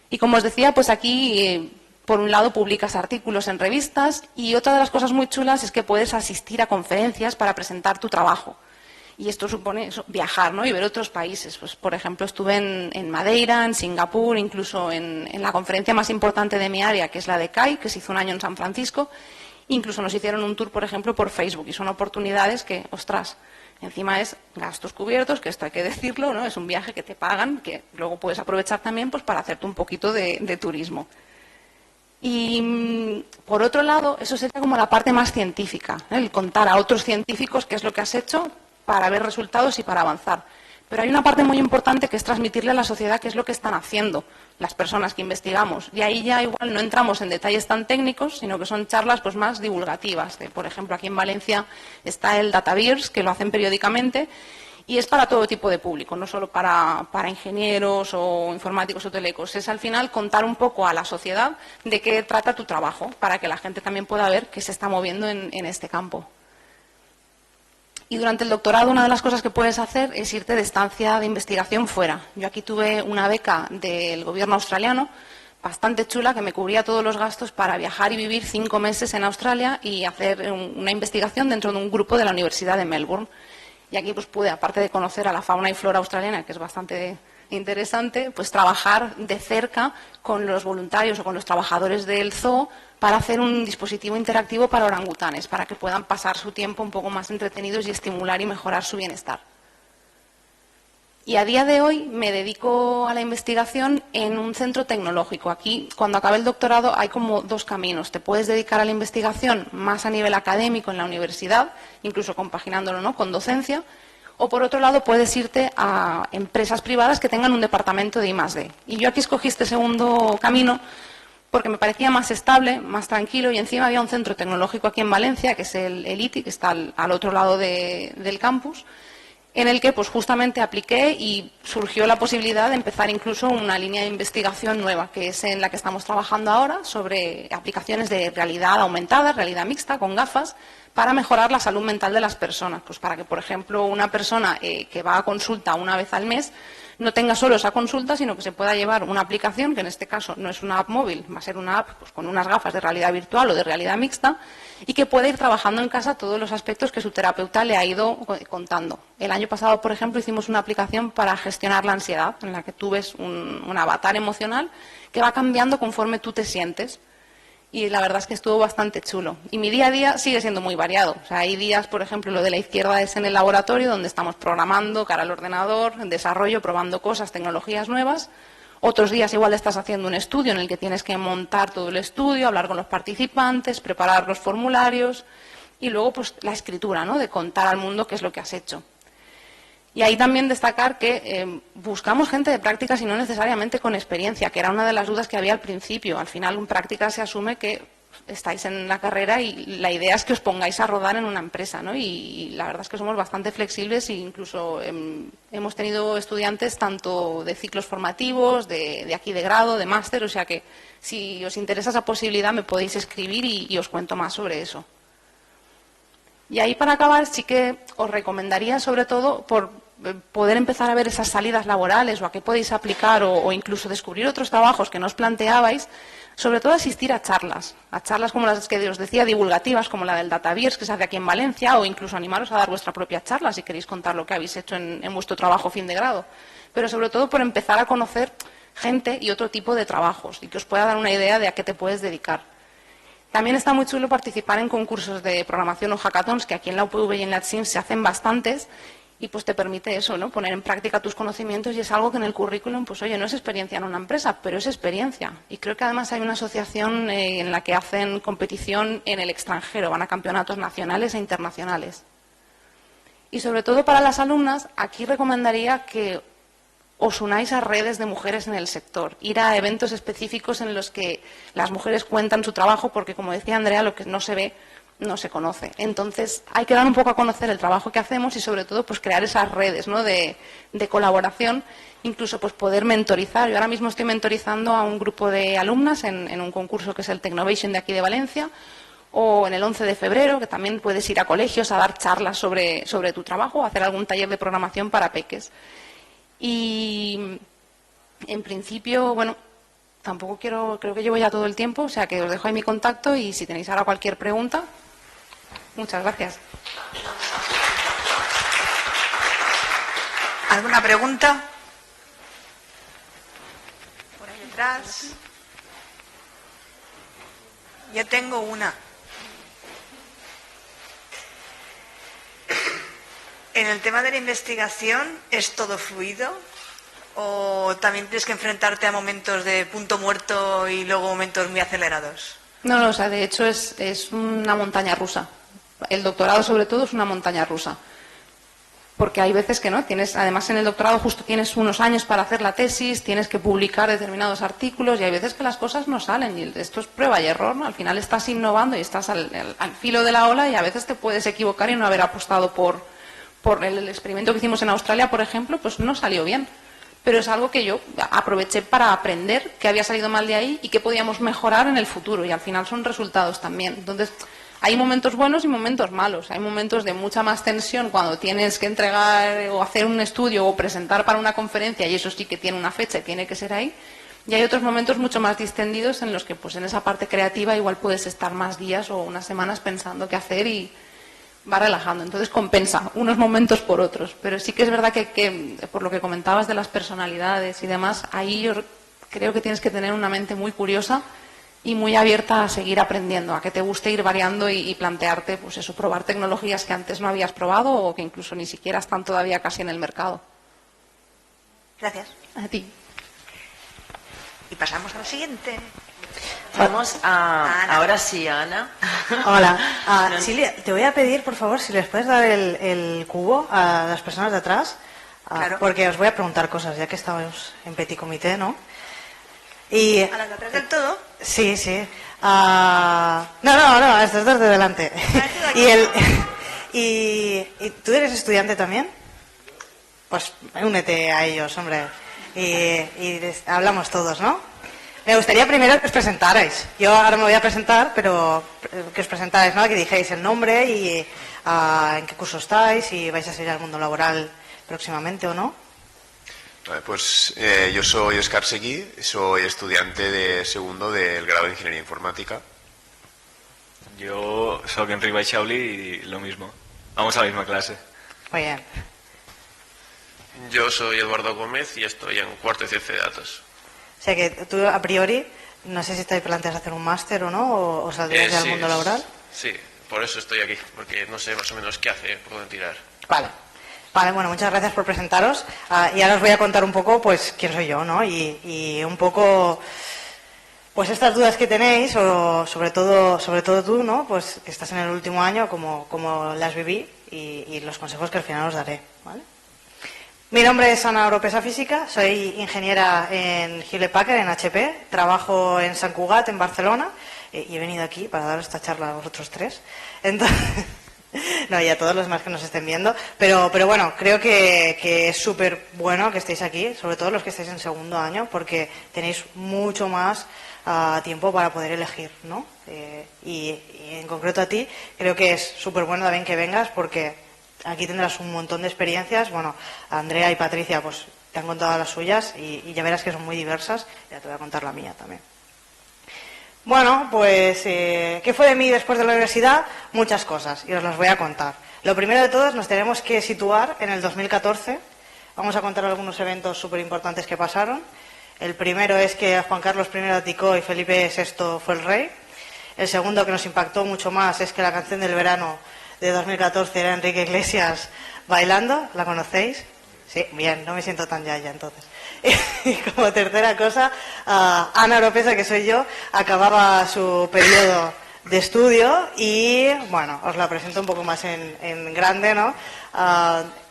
Y como os decía, pues aquí... por un lado, publicas artículos en revistas y otra de las cosas muy chulas es que puedes asistir a conferencias para presentar tu trabajo. Y esto supone viajar, ¿no? Y ver otros países. Pues, por ejemplo, estuve en Madeira, en Singapur, incluso en la conferencia más importante de mi área, que es la de CAI, que se hizo un año en San Francisco. Incluso nos hicieron un tour, por ejemplo, por Facebook. Y son oportunidades que, ostras, encima es gastos cubiertos, que esto hay que decirlo, ¿no? Es un viaje que te pagan, que luego puedes aprovechar también pues, para hacerte un poquito de turismo. Y, por otro lado, eso sería como la parte más científica, ¿eh? El contar a otros científicos qué es lo que has hecho para ver resultados y para avanzar. Pero hay una parte muy importante que es transmitirle a la sociedad qué es lo que están haciendo las personas que investigamos. Y ahí ya igual no entramos en detalles tan técnicos, sino que son charlas pues, más divulgativas. Por ejemplo, aquí en Valencia está el Datavirs, que lo hacen periódicamente, y es para todo tipo de público, no solo para ingenieros o informáticos o telecos. Es al final contar un poco a la sociedad de qué trata tu trabajo, para que la gente también pueda ver qué se está moviendo en este campo. Y durante el doctorado una de las cosas que puedes hacer es irte de estancia de investigación fuera. Yo aquí tuve una beca del gobierno australiano, bastante chula, que me cubría todos los gastos para viajar y vivir 5 meses en Australia y hacer una investigación dentro de un grupo de la Universidad de Melbourne. Y aquí pues pude, aparte de conocer a la fauna y flora australiana, que es bastante interesante, pues trabajar de cerca con los voluntarios o con los trabajadores del zoo para hacer un dispositivo interactivo para orangutanes, para que puedan pasar su tiempo un poco más entretenidos y estimular y mejorar su bienestar. Y a día de hoy me dedico a la investigación en un centro tecnológico. Aquí, cuando acabe el doctorado, hay como 2 caminos. Te puedes dedicar a la investigación más a nivel académico en la universidad, incluso compaginándolo, ¿no?, con docencia, o por otro lado puedes irte a empresas privadas que tengan un departamento de I+D. Y yo aquí escogí este segundo camino porque me parecía más estable, más tranquilo, y encima había un centro tecnológico aquí en Valencia, que es el ITI, que está al otro lado del campus, en el que pues justamente apliqué y surgió la posibilidad de empezar incluso una línea de investigación nueva, que es en la que estamos trabajando ahora, sobre aplicaciones de realidad aumentada, realidad mixta, con gafas, para mejorar la salud mental de las personas. Pues para que, por ejemplo, una persona que va a consulta una vez al mes no tenga solo esa consulta, sino que se pueda llevar una aplicación, que en este caso no es una app móvil, va a ser una app pues, con unas gafas de realidad virtual o de realidad mixta, y que pueda ir trabajando en casa todos los aspectos que su terapeuta le ha ido contando. El año pasado, por ejemplo, hicimos una aplicación para gestionar la ansiedad, en la que tú ves un avatar emocional que va cambiando conforme tú te sientes. Y la verdad es que estuvo bastante chulo. Y mi día a día sigue siendo muy variado. O sea, hay días, por ejemplo, lo de la izquierda es en el laboratorio, donde estamos programando cara al ordenador, en desarrollo, probando cosas, tecnologías nuevas. Otros días igual estás haciendo un estudio en el que tienes que montar todo el estudio, hablar con los participantes, preparar los formularios y luego pues la escritura, ¿no?, de contar al mundo qué es lo que has hecho. Y ahí también destacar que buscamos gente de prácticas y no necesariamente con experiencia, que era una de las dudas que había al principio. Al final, en prácticas se asume que estáis en la carrera y la idea es que os pongáis a rodar en una empresa, ¿no? Y la verdad es que somos bastante flexibles e incluso hemos tenido estudiantes tanto de ciclos formativos, de aquí de grado, de máster, o sea que si os interesa esa posibilidad me podéis escribir y os cuento más sobre eso. Y ahí para acabar sí que os recomendaría sobre todo por poder empezar a ver esas salidas laborales o a qué podéis aplicar o incluso descubrir otros trabajos que no os planteabais, sobre todo asistir a charlas como las que os decía, divulgativas, como la del DataViers que se hace aquí en Valencia, o incluso animaros a dar vuestra propia charla si queréis contar lo que habéis hecho en vuestro trabajo fin de grado. Pero sobre todo por empezar a conocer gente y otro tipo de trabajos y que os pueda dar una idea de a qué te puedes dedicar. También está muy chulo participar en concursos de programación o hackathons, que aquí en la UPV y en la TSIM se hacen bastantes, y pues te permite eso, ¿no? Poner en práctica tus conocimientos, y es algo que en el currículum, pues oye, no es experiencia en una empresa, pero es experiencia. Y creo que además hay una asociación en la que hacen competición en el extranjero, van a campeonatos nacionales e internacionales. Y sobre todo para las alumnas, aquí recomendaría que os unáis a redes de mujeres en el sector, ir a eventos específicos en los que las mujeres cuentan su trabajo, porque como decía Andrea, lo que no se ve no se conoce. Entonces hay que dar un poco a conocer el trabajo que hacemos y sobre todo pues crear esas redes, ¿no? de colaboración, incluso pues poder mentorizar. Yo ahora mismo estoy mentorizando a un grupo de alumnas en un concurso que es el Technovation de aquí de Valencia, o en el 11 de febrero, que también puedes ir a colegios a dar charlas sobre tu trabajo o hacer algún taller de programación para peques. Y en principio, bueno, tampoco creo que llevo ya todo el tiempo, o sea que os dejo ahí mi contacto y si tenéis ahora cualquier pregunta, muchas gracias. ¿Alguna pregunta? Por ahí detrás. Yo tengo una. ¿En el tema de la investigación es todo fluido? ¿O también tienes que enfrentarte a momentos de punto muerto y luego momentos muy acelerados? No, o sea, de hecho es una montaña rusa. El doctorado sobre todo es una montaña rusa. Porque hay veces que no, además en el doctorado justo tienes unos años para hacer la tesis, tienes que publicar determinados artículos y hay veces que las cosas no salen y esto es prueba y error, ¿no? Al final estás innovando y estás al filo de la ola y a veces te puedes equivocar y no haber apostado por el experimento que hicimos en Australia, por ejemplo, pues no salió bien. Pero es algo que yo aproveché para aprender qué había salido mal de ahí y qué podíamos mejorar en el futuro. Y al final son resultados también. Entonces, hay momentos buenos y momentos malos. Hay momentos de mucha más tensión cuando tienes que entregar o hacer un estudio o presentar para una conferencia y eso sí que tiene una fecha y tiene que ser ahí. Y hay otros momentos mucho más distendidos en los que pues en esa parte creativa igual puedes estar más días o unas semanas pensando qué hacer y va relajando, entonces compensa unos momentos por otros, pero sí que es verdad que por lo que comentabas de las personalidades y demás, ahí yo creo que tienes que tener una mente muy curiosa y muy abierta a seguir aprendiendo, a que te guste ir variando y plantearte, pues eso, probar tecnologías que antes no habías probado o que incluso ni siquiera están todavía casi en el mercado. Gracias. A ti. Y pasamos al siguiente. Vamos ahora sí, a Ana. Hola. Silvia, te voy a pedir, por favor, si les puedes dar el cubo a las personas de atrás, Claro. porque os voy a preguntar cosas, ya que estamos en petit comité, ¿no? Y, ¿A las de atrás del todo? sí. No, estos dos de delante. ¿Y tú eres estudiante también? Pues únete a ellos, hombre. Y hablamos todos, ¿no? Me gustaría primero que os presentarais. Yo ahora me voy a presentar, pero que os presentarais, ¿no? Que dijerais el nombre y en qué curso estáis, si vais a salir al mundo laboral próximamente o no. Vale, pues yo soy Óscar Seguí, soy estudiante de segundo del grado de Ingeniería Informática. Yo soy Enric Baixauli y lo mismo. Vamos a la misma clase. Muy bien. Yo soy Eduardo Gómez y estoy en cuarto de Ciencia de Datos. O sea que tú, a priori, no sé si te planteas hacer un máster o no, o saldrías al mundo laboral. Sí, por eso estoy aquí, porque no sé más o menos qué hacer, por dónde tirar. Vale, bueno, muchas gracias por presentaros. Y ahora os voy a contar un poco, pues, quién soy yo, ¿no? Y un poco, pues, estas dudas que tenéis, o sobre todo tú, ¿no? Pues, que estás en el último año, como las viví, y los consejos que al final os daré, ¿vale? Mi nombre es Ana Oropesa Física, soy ingeniera en Hewlett Packard, en HP, trabajo en Sant Cugat, en Barcelona, y he venido aquí para daros esta charla a vosotros tres. Entonces, no, y a todos los demás que nos estén viendo, pero bueno, creo que es súper bueno que estéis aquí, sobre todo los que estáis en segundo año, porque tenéis mucho más tiempo para poder elegir, ¿no? Y en concreto a ti, creo que es súper bueno también que vengas, porque aquí tendrás un montón de experiencias. Bueno, Andrea y Patricia pues te han contado las suyas y ya verás que son muy diversas. Ya te voy a contar la mía también. Bueno, pues, ¿qué fue de mí después de la universidad? Muchas cosas, y os las voy a contar. Lo primero de todo, nos tenemos que situar en el 2014. Vamos a contar algunos eventos súper importantes que pasaron. El primero es que Juan Carlos I abdicó y Felipe VI fue el rey. El segundo, que nos impactó mucho más, es que la canción del verano de 2014 era Enrique Iglesias bailando. ¿La conocéis? Sí, bien, no me siento tan yaya entonces. Y como tercera cosa, Ana Oropesa, que soy yo, acababa su periodo de estudio y, bueno, os la presento un poco más en grande, ¿no?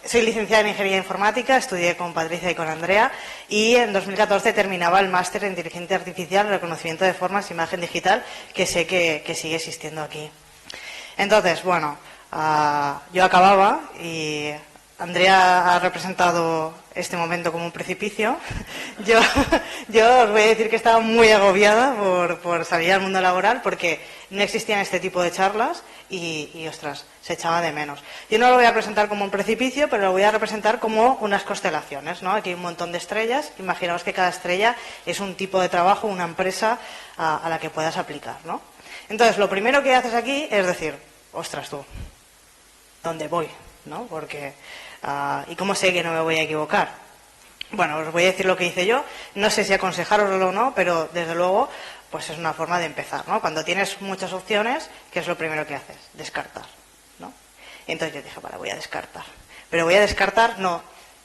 Soy licenciada en Ingeniería Informática, estudié con Patricia y con Andrea y en 2014 terminaba el máster en Inteligencia Artificial, Reconocimiento de Formas, Imagen Digital, que sé que sigue existiendo aquí. Entonces, bueno, yo acababa y Andrea ha representado este momento como un precipicio. Yo os voy a decir que estaba muy agobiada por salir al mundo laboral porque no existían este tipo de charlas y ostras, se echaba de menos. Yo no lo voy a presentar como un precipicio, pero lo voy a representar como unas constelaciones, ¿no? Aquí hay un montón de estrellas. Imaginaos que cada estrella es un tipo de trabajo, una empresa a la que puedas aplicar, ¿no? Entonces, lo primero que haces aquí es decir, ostras tú, ¿dónde voy? ¿No? Porque, ¿y cómo sé que no me voy a equivocar? Bueno, os voy a decir lo que hice yo. No sé si aconsejároslo o no, pero desde luego, pues es una forma de empezar, ¿no? Cuando tienes muchas opciones, ¿qué es lo primero que haces? Descartar, ¿no? Entonces yo dije, vale, voy a descartar. Pero voy a descartar, no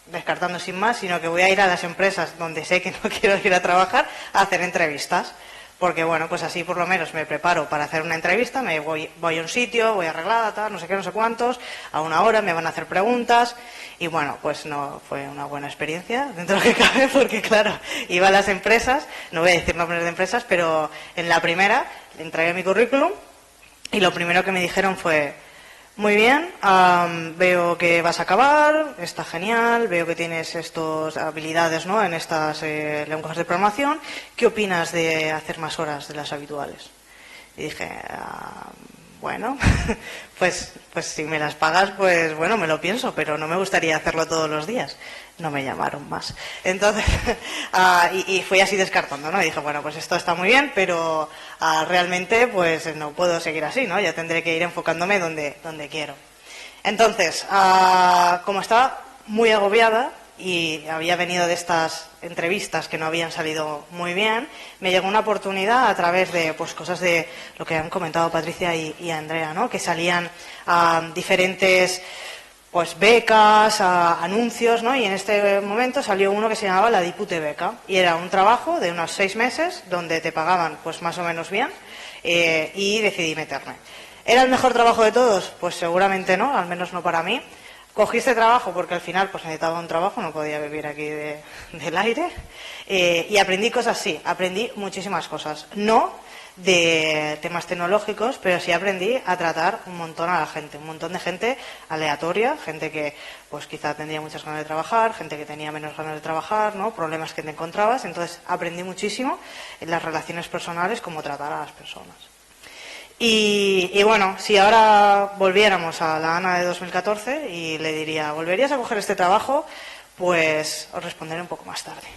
descartando sin más, sino que voy a ir a las empresas donde sé que no quiero ir a trabajar a hacer entrevistas. Porque, bueno, pues así por lo menos me preparo para hacer una entrevista, me voy a un sitio, voy arreglada, tal, no sé qué, no sé cuántos, a una hora me van a hacer preguntas y, bueno, pues no fue una buena experiencia dentro de lo que cabe porque, claro, iba a las empresas, no voy a decir nombres de empresas, pero en la primera le entregué mi currículum y lo primero que me dijeron fue: muy bien, veo que vas a acabar, está genial, veo que tienes estas habilidades, ¿no?, en estas lenguajes de programación. ¿Qué opinas de hacer más horas de las habituales? Y dije, bueno, pues si me las pagas, pues bueno, me lo pienso, pero no me gustaría hacerlo todos los días. No me llamaron más. Entonces, y fui así descartando, ¿no? Y dije, bueno, pues esto está muy bien, pero realmente pues no puedo seguir así, ¿no? Ya tendré que ir enfocándome donde quiero. Entonces, como estaba muy agobiada y había venido de estas entrevistas que no habían salido muy bien, me llegó una oportunidad a través de pues cosas de lo que han comentado Patricia y Andrea, ¿no? Que salían diferentes pues becas, anuncios, ¿no? Y en este momento salió uno que se llamaba la Dipute Beca y era un trabajo de unos 6 meses donde te pagaban pues más o menos bien y decidí meterme. ¿Era el mejor trabajo de todos? Pues seguramente no, al menos no para mí. Cogí este trabajo porque al final pues necesitaba un trabajo, no podía vivir aquí del aire y aprendí cosas, sí, aprendí muchísimas cosas. No de temas tecnológicos, pero sí aprendí a tratar un montón a la gente, un montón de gente aleatoria, gente que pues quizá tendría muchas ganas de trabajar, gente que tenía menos ganas de trabajar, ¿no? Problemas que te encontrabas. Entonces aprendí muchísimo en las relaciones personales, cómo tratar a las personas. Y bueno, si ahora volviéramos a la Ana de 2014 y le diría, ¿volverías a coger este trabajo? Pues os responderé un poco más tarde.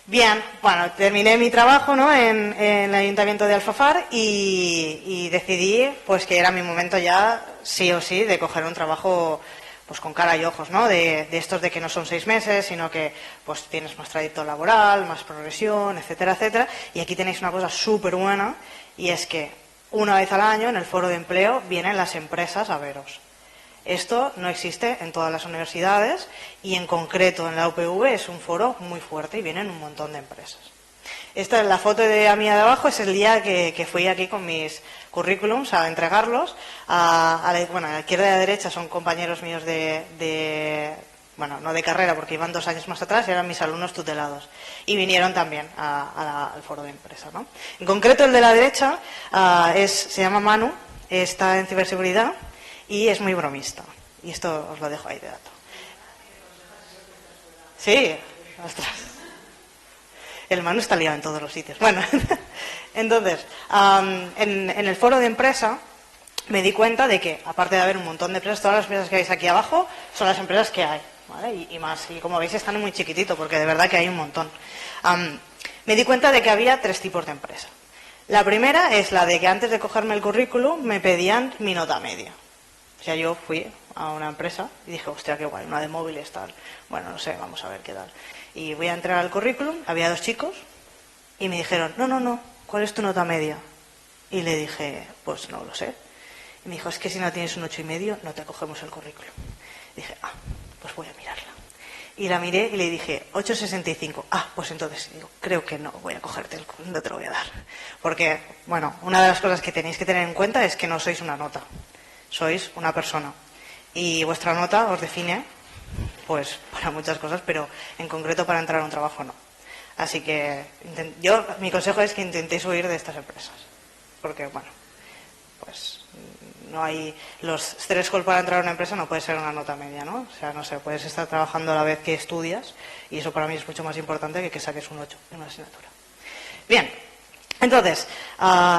Bien, bueno, terminé mi trabajo, ¿no?, en el Ayuntamiento de Alfafar y decidí pues que era mi momento ya, sí o sí, de coger un trabajo pues con cara y ojos, ¿no?, de estos de que no son 6 meses, sino que pues tienes más trayecto laboral, más progresión, etcétera, etcétera. Y aquí tenéis una cosa súper buena y es que una vez al año en el foro de empleo vienen las empresas a veros. Esto no existe en todas las universidades y en concreto en la UPV es un foro muy fuerte y vienen un montón de empresas. Esta es la foto de mía de abajo, es el día que fui aquí con mis currículums a entregarlos. A la izquierda y a la derecha son compañeros míos de bueno, no de carrera porque iban 2 años más atrás, eran mis alumnos tutelados. Y vinieron también al foro de empresa, ¿no? En concreto el de la derecha se llama Manu, está en ciberseguridad y es muy bromista. Y esto os lo dejo ahí de dato. Sí, ostras. El Manu está liado en todos los sitios. Bueno, entonces, en el foro de empresa me di cuenta de que, aparte de haber un montón de empresas, todas las empresas que veis aquí abajo son las empresas que hay, ¿vale? Y más, y como veis están muy chiquitito, porque de verdad que hay un montón. Me di cuenta de que había 3 tipos de empresa. La primera es la de que antes de cogerme el currículum me pedían mi nota media. O sea, yo fui a una empresa y dije, hostia, qué guay, una de móviles, tal. Bueno, no sé, vamos a ver qué tal. Y voy a entrar al currículum, había 2 chicos y me dijeron, no, ¿cuál es tu nota media? Y le dije, pues no lo sé. Y me dijo, es que si no tienes un 8,5 no te cogemos el currículum. Y dije, pues voy a mirarla. Y la miré y le dije, 8,65. Pues entonces digo, creo que no voy a cogerte no te lo voy a dar. Porque, bueno, una de las cosas que tenéis que tener en cuenta es que no sois una nota, sois una persona. Y vuestra nota os define, pues, para muchas cosas, pero en concreto para entrar a un trabajo no. Así que mi consejo es que intentéis huir de estas empresas. Porque, bueno, pues no hay los thresholds para entrar a una empresa, no puede ser una nota media, ¿no? O sea, no sé, puedes estar trabajando a la vez que estudias y eso para mí es mucho más importante que saques un 8 en una asignatura. Bien, entonces,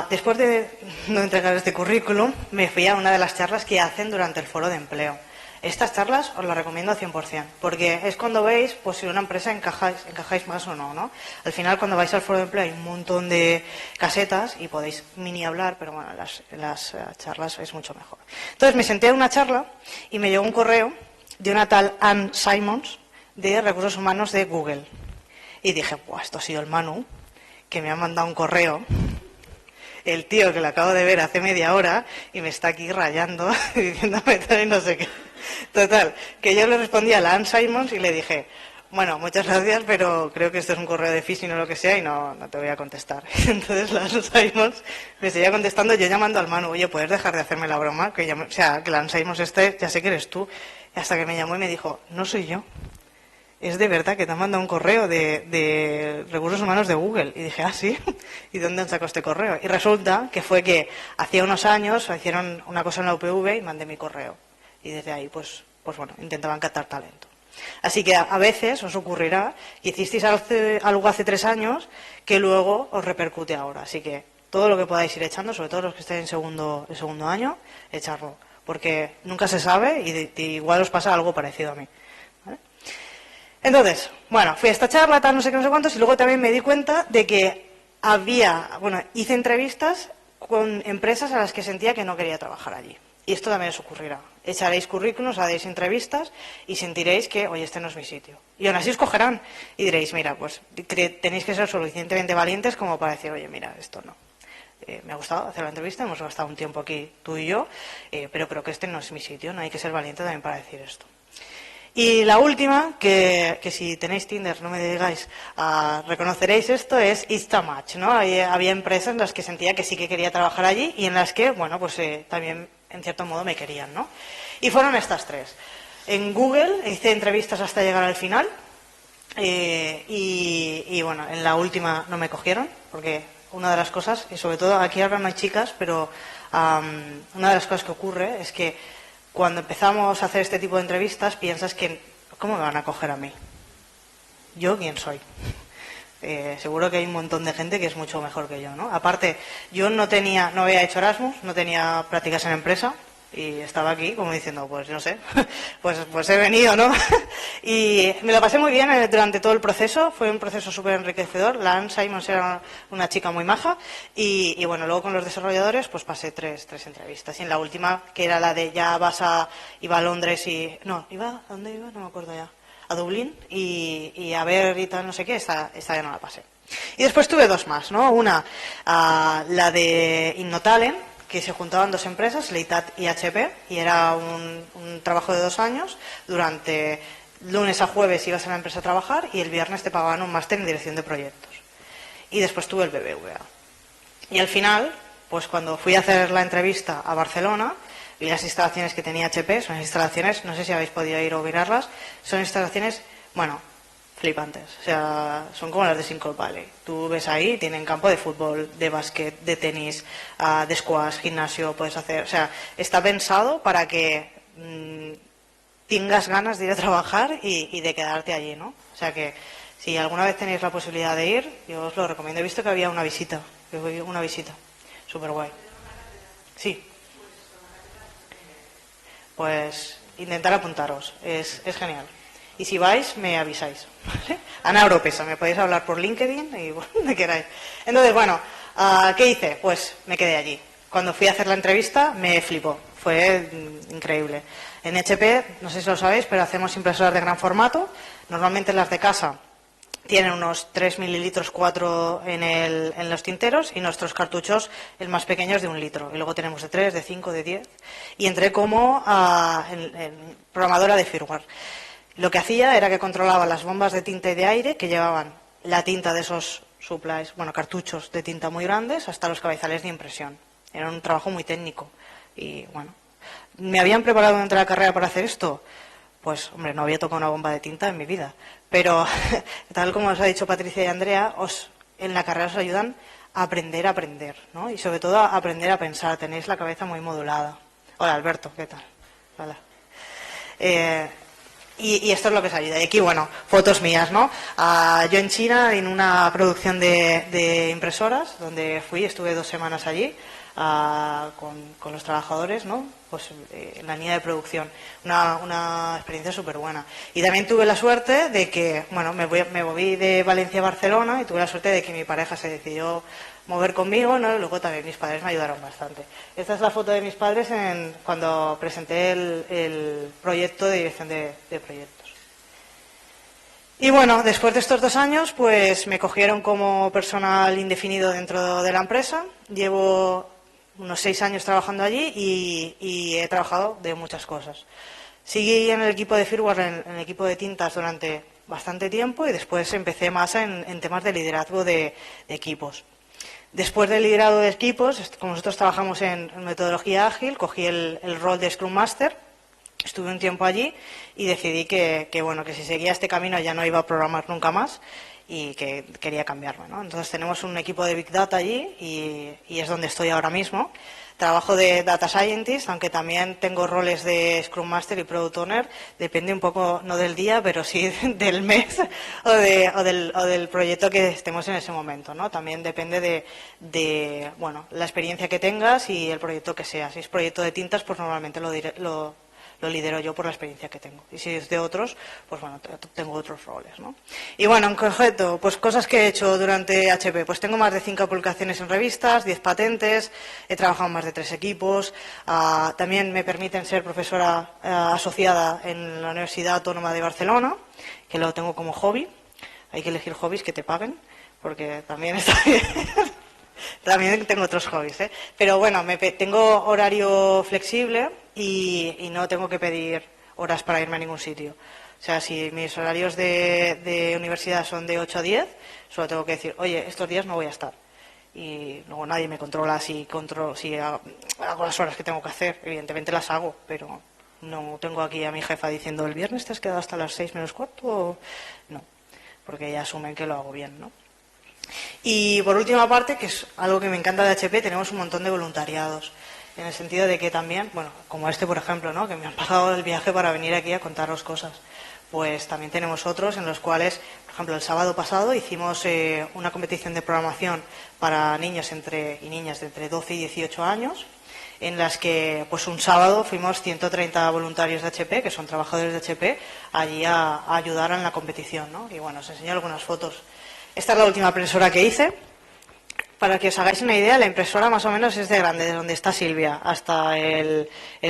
después de no entregar este currículum, me fui a una de las charlas que hacen durante el foro de empleo. Estas charlas os las recomiendo al 100%, porque es cuando veis pues, si una empresa encajáis más o no, ¿no? Al final, cuando vais al foro de empleo hay un montón de casetas y podéis mini hablar, pero bueno, las charlas es mucho mejor. Entonces me senté en una charla y me llegó un correo de una tal Ann Simons de Recursos Humanos de Google. Y dije, pues esto ha sido el Manu, que me ha mandado un correo, el tío que lo acabo de ver hace media hora y me está aquí rayando, diciéndome tal y no sé qué. Total, que yo le respondí a la Ann Simons y le dije, bueno, muchas gracias, pero creo que esto es un correo de phishing o lo que sea y no te voy a contestar. Entonces la Ann Simons me seguía contestando, yo llamando al Manu, oye, ¿puedes dejar de hacerme la broma? Que la Ann Simons ya sé que eres tú. Y hasta que me llamó y me dijo, no soy yo. Es de verdad que te han mandado un correo de Recursos Humanos de Google. Y dije, ¿sí? ¿Y dónde han sacado este correo? Y resulta que fue que hacía unos años hicieron una cosa en la UPV y mandé mi correo. Y desde ahí, pues bueno, intentaban captar talento. Así que a veces os ocurrirá que hicisteis algo hace 3 años que luego os repercute ahora. Así que todo lo que podáis ir echando, sobre todo los que estén en segundo año, echarlo. Porque nunca se sabe y igual os pasa algo parecido a mí. ¿Vale? Entonces, bueno, fui a esta charla, tal, no sé qué, no sé cuántos, y luego también me di cuenta de que hice entrevistas con empresas a las que sentía que no quería trabajar allí. Y esto también os ocurrirá. Echaréis currículums, haréis entrevistas y sentiréis que, oye, este no es mi sitio. Y aún así os cogerán y diréis, mira, pues tenéis que ser suficientemente valientes como para decir, oye, mira, esto no. Me ha gustado hacer la entrevista, hemos gastado un tiempo aquí tú y yo, pero creo que este no es mi sitio, no hay que ser valiente también para decir esto. Y la última, que si tenéis Tinder, no me digáis, reconoceréis esto, es Instamatch, ¿no? Había empresas en las que sentía que sí que quería trabajar allí y en las que, bueno, pues también en cierto modo me querían, ¿no? Y fueron estas 3. En Google hice entrevistas hasta llegar al final y bueno, en la última no me cogieron porque una de las cosas, y sobre todo aquí ahora no hay chicas, pero una de las cosas que ocurre es que cuando empezamos a hacer este tipo de entrevistas piensas que ¿cómo me van a coger a mí? ¿Yo quién soy? Seguro que hay un montón de gente que es mucho mejor que yo, ¿no? Aparte, yo no había hecho Erasmus, no tenía prácticas en empresa y estaba aquí como diciendo, pues no sé, pues he venido, ¿no? Y me lo pasé muy bien durante todo el proceso, fue un proceso súper enriquecedor. La Ann Simons era una chica muy maja y bueno, luego con los desarrolladores pues pasé tres entrevistas y en la última, que era la de iba a Londres ¿a dónde iba? No me acuerdo ya. A Dublín y a ver y tal, no sé qué, esta ya no la pasé. Y después tuve 2 más, ¿no? Una, la de Innotalent, que se juntaban 2 empresas, Leitat y HP, y era un trabajo de 2 años. Durante lunes a jueves ibas a la empresa a trabajar y el viernes te pagaban un máster en dirección de proyectos. Y después tuve el BBVA. Y al final, pues cuando fui a hacer la entrevista a Barcelona, y las instalaciones que tenía HP son instalaciones, no sé si habéis podido ir o mirarlas, son instalaciones, bueno, flipantes. O sea, son como las de Silicon Valley. Tú ves ahí, tienen campo de fútbol, de básquet, de tenis, de squash, gimnasio, puedes hacer. O sea, está pensado para que tengas ganas de ir a trabajar y de quedarte allí, ¿no? O sea que si alguna vez tenéis la posibilidad de ir, yo os lo recomiendo. He visto que había una visita, súper guay. Sí. Pues intentar apuntaros, es genial. Y si vais, me avisáis. ¿Vale? Ana Oropesa, me podéis hablar por LinkedIn y donde queráis. Entonces, bueno, ¿qué hice? Pues me quedé allí. Cuando fui a hacer la entrevista, me flipó. Fue increíble. En HP, no sé si lo sabéis, pero hacemos impresoras de gran formato. Normalmente las de casa tienen unos 3 mililitros 4 en los tinteros, y nuestros cartuchos, el más pequeño, es de 1 litro. Y luego tenemos de 3, de 5, de 10. Y entré como en programadora de firmware. Lo que hacía era que controlaba las bombas de tinta y de aire que llevaban la tinta de esos supplies, bueno, cartuchos de tinta muy grandes, hasta los cabezales de impresión. Era un trabajo muy técnico. Y bueno, ¿me habían preparado durante la carrera para hacer esto? Pues, hombre, no había tocado una bomba de tinta en mi vida. Pero, tal como os ha dicho Patricia y Andrea, en la carrera os ayudan a aprender, ¿no? Y sobre todo a aprender a pensar. Tenéis la cabeza muy modulada. Hola, Alberto, ¿qué tal? Hola. Y esto es lo que os ayuda. Y aquí, bueno, fotos mías, ¿no? Yo en China, en una producción de impresoras, donde estuve 2 semanas allí, con los trabajadores, ¿no? Pues en la línea de producción. Una experiencia súper buena. Y también tuve la suerte de que, bueno, me moví de Valencia a Barcelona, y tuve la suerte de que mi pareja se decidió mover conmigo, ¿no? Y luego también mis padres me ayudaron bastante. Esta es la foto de mis padres cuando presenté el proyecto de dirección de proyectos. Y bueno, después de estos 2 años, pues me cogieron como personal indefinido dentro de la empresa. Llevo unos 6 años trabajando allí y he trabajado de muchas cosas. Seguí en el equipo de firmware, en el equipo de tintas, durante bastante tiempo, y después empecé más en temas de liderazgo de equipos. Después del liderado de equipos, como nosotros trabajamos en metodología ágil, cogí el rol de Scrum Master, estuve un tiempo allí y decidí que si seguía este camino ya no iba a programar nunca más y que quería cambiarme, ¿no? Entonces tenemos un equipo de Big Data allí y es donde estoy ahora mismo. Trabajo de Data Scientist, aunque también tengo roles de Scrum Master y Product Owner. Depende un poco, no del día, pero sí del mes o del proyecto que estemos en ese momento, ¿no? También depende de la experiencia que tengas y el proyecto que sea. Si es proyecto de tintas, pues normalmente lo lidero yo por la experiencia que tengo. Y si es de otros, pues bueno, tengo otros roles, ¿no? Y bueno, en concreto, pues cosas que he hecho durante HP. Pues tengo más de 5 publicaciones en revistas, 10 patentes, he trabajado en más de 3 equipos, también me permiten ser profesora asociada en la Universidad Autónoma de Barcelona, que lo tengo como hobby. Hay que elegir hobbies que te paguen, porque también está bien. También tengo otros hobbies, ¿eh? Pero bueno, tengo horario flexible y no tengo que pedir horas para irme a ningún sitio. O sea, si mis horarios de universidad son de 8 a 10, solo tengo que decir, oye, estos días no voy a estar. Y luego nadie me controla si hago las horas que tengo que hacer. Evidentemente las hago, pero no tengo aquí a mi jefa diciendo, ¿el viernes te has quedado hasta las 6 menos cuarto? No, porque ella asumen que lo hago bien, ¿no? Y por última parte, que es algo que me encanta de HP, tenemos un montón de voluntariados. En el sentido de que también, bueno, como este por ejemplo, ¿no? Que me han pagado el viaje para venir aquí a contaros cosas. Pues también tenemos otros en los cuales, por ejemplo, el sábado pasado hicimos una competición de programación para niños y niñas de entre 12 y 18 años, en las que pues un sábado fuimos 130 voluntarios de HP, que son trabajadores de HP, allí a ayudar en la competición, ¿no? Y bueno, os enseño algunas fotos. Esta es la última impresora que hice. Para que os hagáis una idea, la impresora más o menos es de grande, de donde está Silvia, hasta el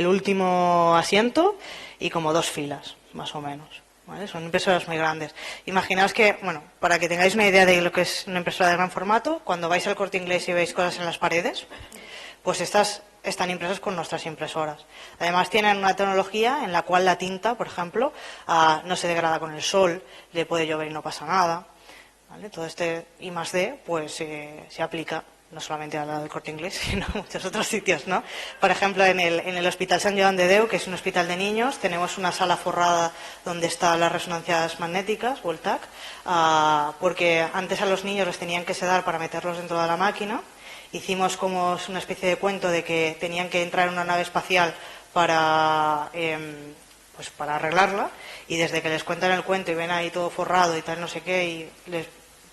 último asiento y como 2 filas, más o menos. ¿Vale? Son impresoras muy grandes. Imaginaos que, bueno, para que tengáis una idea de lo que es una impresora de gran formato, cuando vais al Corte Inglés y veis cosas en las paredes, pues estas están impresas con nuestras impresoras. Además tienen una tecnología en la cual la tinta, por ejemplo, no se degrada con el sol, le puede llover y no pasa nada. ¿Vale? Todo este I+D pues se aplica no solamente al lado del Corte Inglés, sino muchos otros sitios, ¿no? Por ejemplo, en el Hospital Sant Joan de Déu, que es un hospital de niños, tenemos una sala forrada donde están las resonancias magnéticas, o el TAC, porque antes a los niños les tenían que sedar para meterlos dentro de la máquina. Hicimos como una especie de cuento de que tenían que entrar en una nave espacial para arreglarla, y desde que les cuentan el cuento y ven ahí todo forrado y tal, no sé qué, y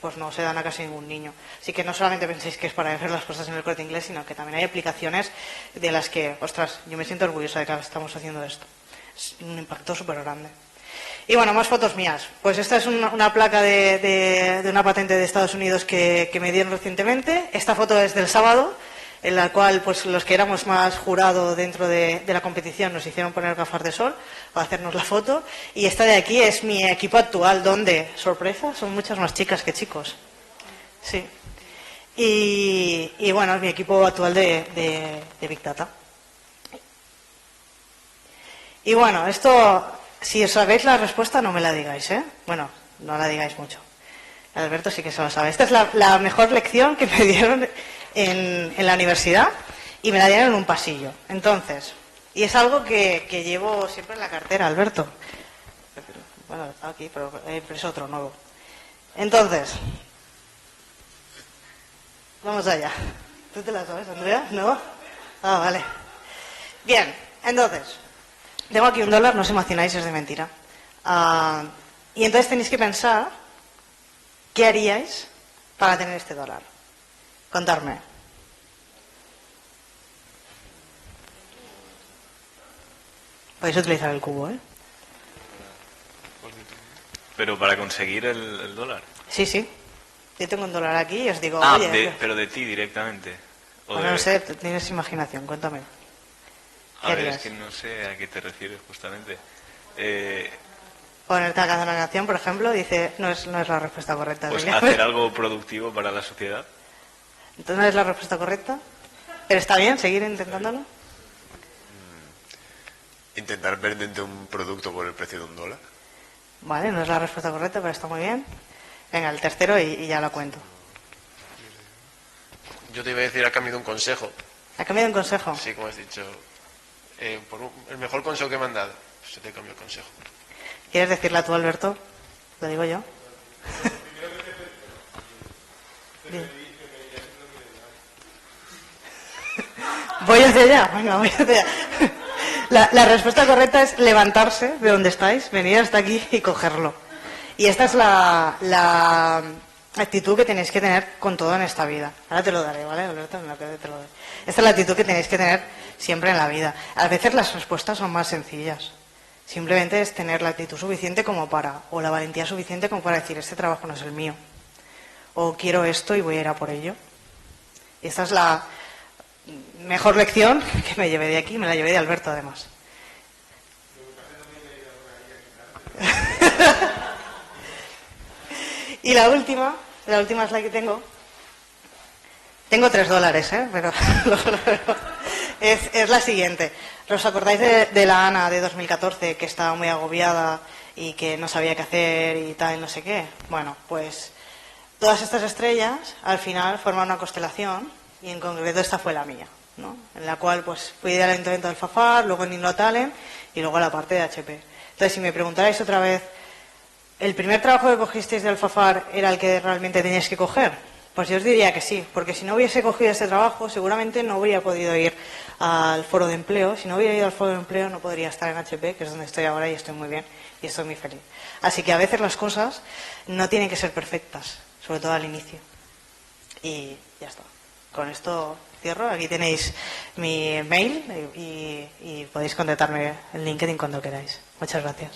pues no se dan a casi ningún niño. Así que no solamente penséis que es para ver las cosas en el Corte Inglés, sino que también hay aplicaciones de las que, ostras, yo me siento orgullosa de que estamos haciendo esto. Es un impacto súper grande. Y bueno, más fotos mías. Pues esta es una placa de una patente de Estados Unidos que me dieron recientemente. Esta foto es del sábado, en la cual pues los que éramos más jurado dentro de la competición nos hicieron poner gafas de sol para hacernos la foto. Y esta de aquí es mi equipo actual, donde, sorpresa, son muchas más chicas que chicos. Sí. Y bueno, es mi equipo actual de Big Data. Y bueno, esto, si os sabéis la respuesta, no me la digáis, ¿eh? Bueno, no la digáis mucho. Alberto sí que se lo sabe. Esta es la mejor lección que me dieron en la universidad, y me la dieron en un pasillo. Entonces, y es algo que llevo siempre en la cartera, Alberto. Bueno, está aquí, pero es otro nuevo. Entonces, vamos allá. ¿Tú te la sabes, Andrea? ¿No? Ah, vale. Bien, entonces, tengo aquí $1, no os imagináis, es de mentira. Y entonces tenéis que pensar qué haríais para tener este $1. Contarme. Podéis utilizar el cubo, ¿eh? Pero para conseguir el dólar. Sí, sí. Yo tengo $1 aquí y os digo, Ah, oye... pero de ti directamente. Bueno, no sé, tienes imaginación, cuéntame. A ver, es que no sé a qué te refieres justamente. Ponerte a cada canción, por ejemplo, dice, no es la respuesta correcta. Pues hacer algo productivo para la sociedad. Entonces no es la respuesta correcta. Pero está bien seguir intentándolo. Intentar venderte un producto por el precio de $1. Vale, no es la respuesta correcta, pero está muy bien. Venga, el tercero y ya lo cuento. Yo te iba a decir a cambio de un consejo. ¿Ha cambiado un consejo? Sí, como has dicho. El mejor consejo que me han dado, pues se te cambió el consejo. ¿Quieres decirla tú, Alberto? Lo digo yo. Voy hacia allá, venga, voy hacia allá. La respuesta correcta es levantarse de donde estáis, venir hasta aquí y cogerlo. Y esta es la actitud que tenéis que tener con todo en esta vida. Ahora te lo daré, ¿vale, Alberto? Te lo doy. Esta es la actitud que tenéis que tener siempre en la vida. A veces las respuestas son más sencillas. Simplemente es tener la actitud suficiente o la valentía suficiente como para decir, este trabajo no es el mío. O quiero esto y voy a ir a por ello. Y esta es la mejor lección que me llevé de aquí, me la llevé de Alberto además. Y la última es la que tengo. Tengo $3, pero es la siguiente. ¿Os acordáis de la Ana de 2014 que estaba muy agobiada y que no sabía qué hacer y tal, no sé qué? Bueno, pues todas estas estrellas al final forman una constelación y en concreto esta fue la mía, ¿no? En la cual pues fui al ayuntamiento del Fafar, luego en Innotalen y luego a la parte de HP. Entonces, si me preguntarais otra vez, ¿el primer trabajo que cogisteis del Fafar era el que realmente teníais que coger? Pues yo os diría que sí, porque si no hubiese cogido este trabajo seguramente no habría podido ir al foro de empleo. Si no hubiera ido al foro de empleo no podría estar en HP, que es donde estoy ahora y estoy muy bien y estoy muy feliz. Así que a veces las cosas no tienen que ser perfectas, sobre todo al inicio. Y ya está. Con esto cierro. Aquí tenéis mi mail y podéis contactarme en LinkedIn cuando queráis. Muchas gracias.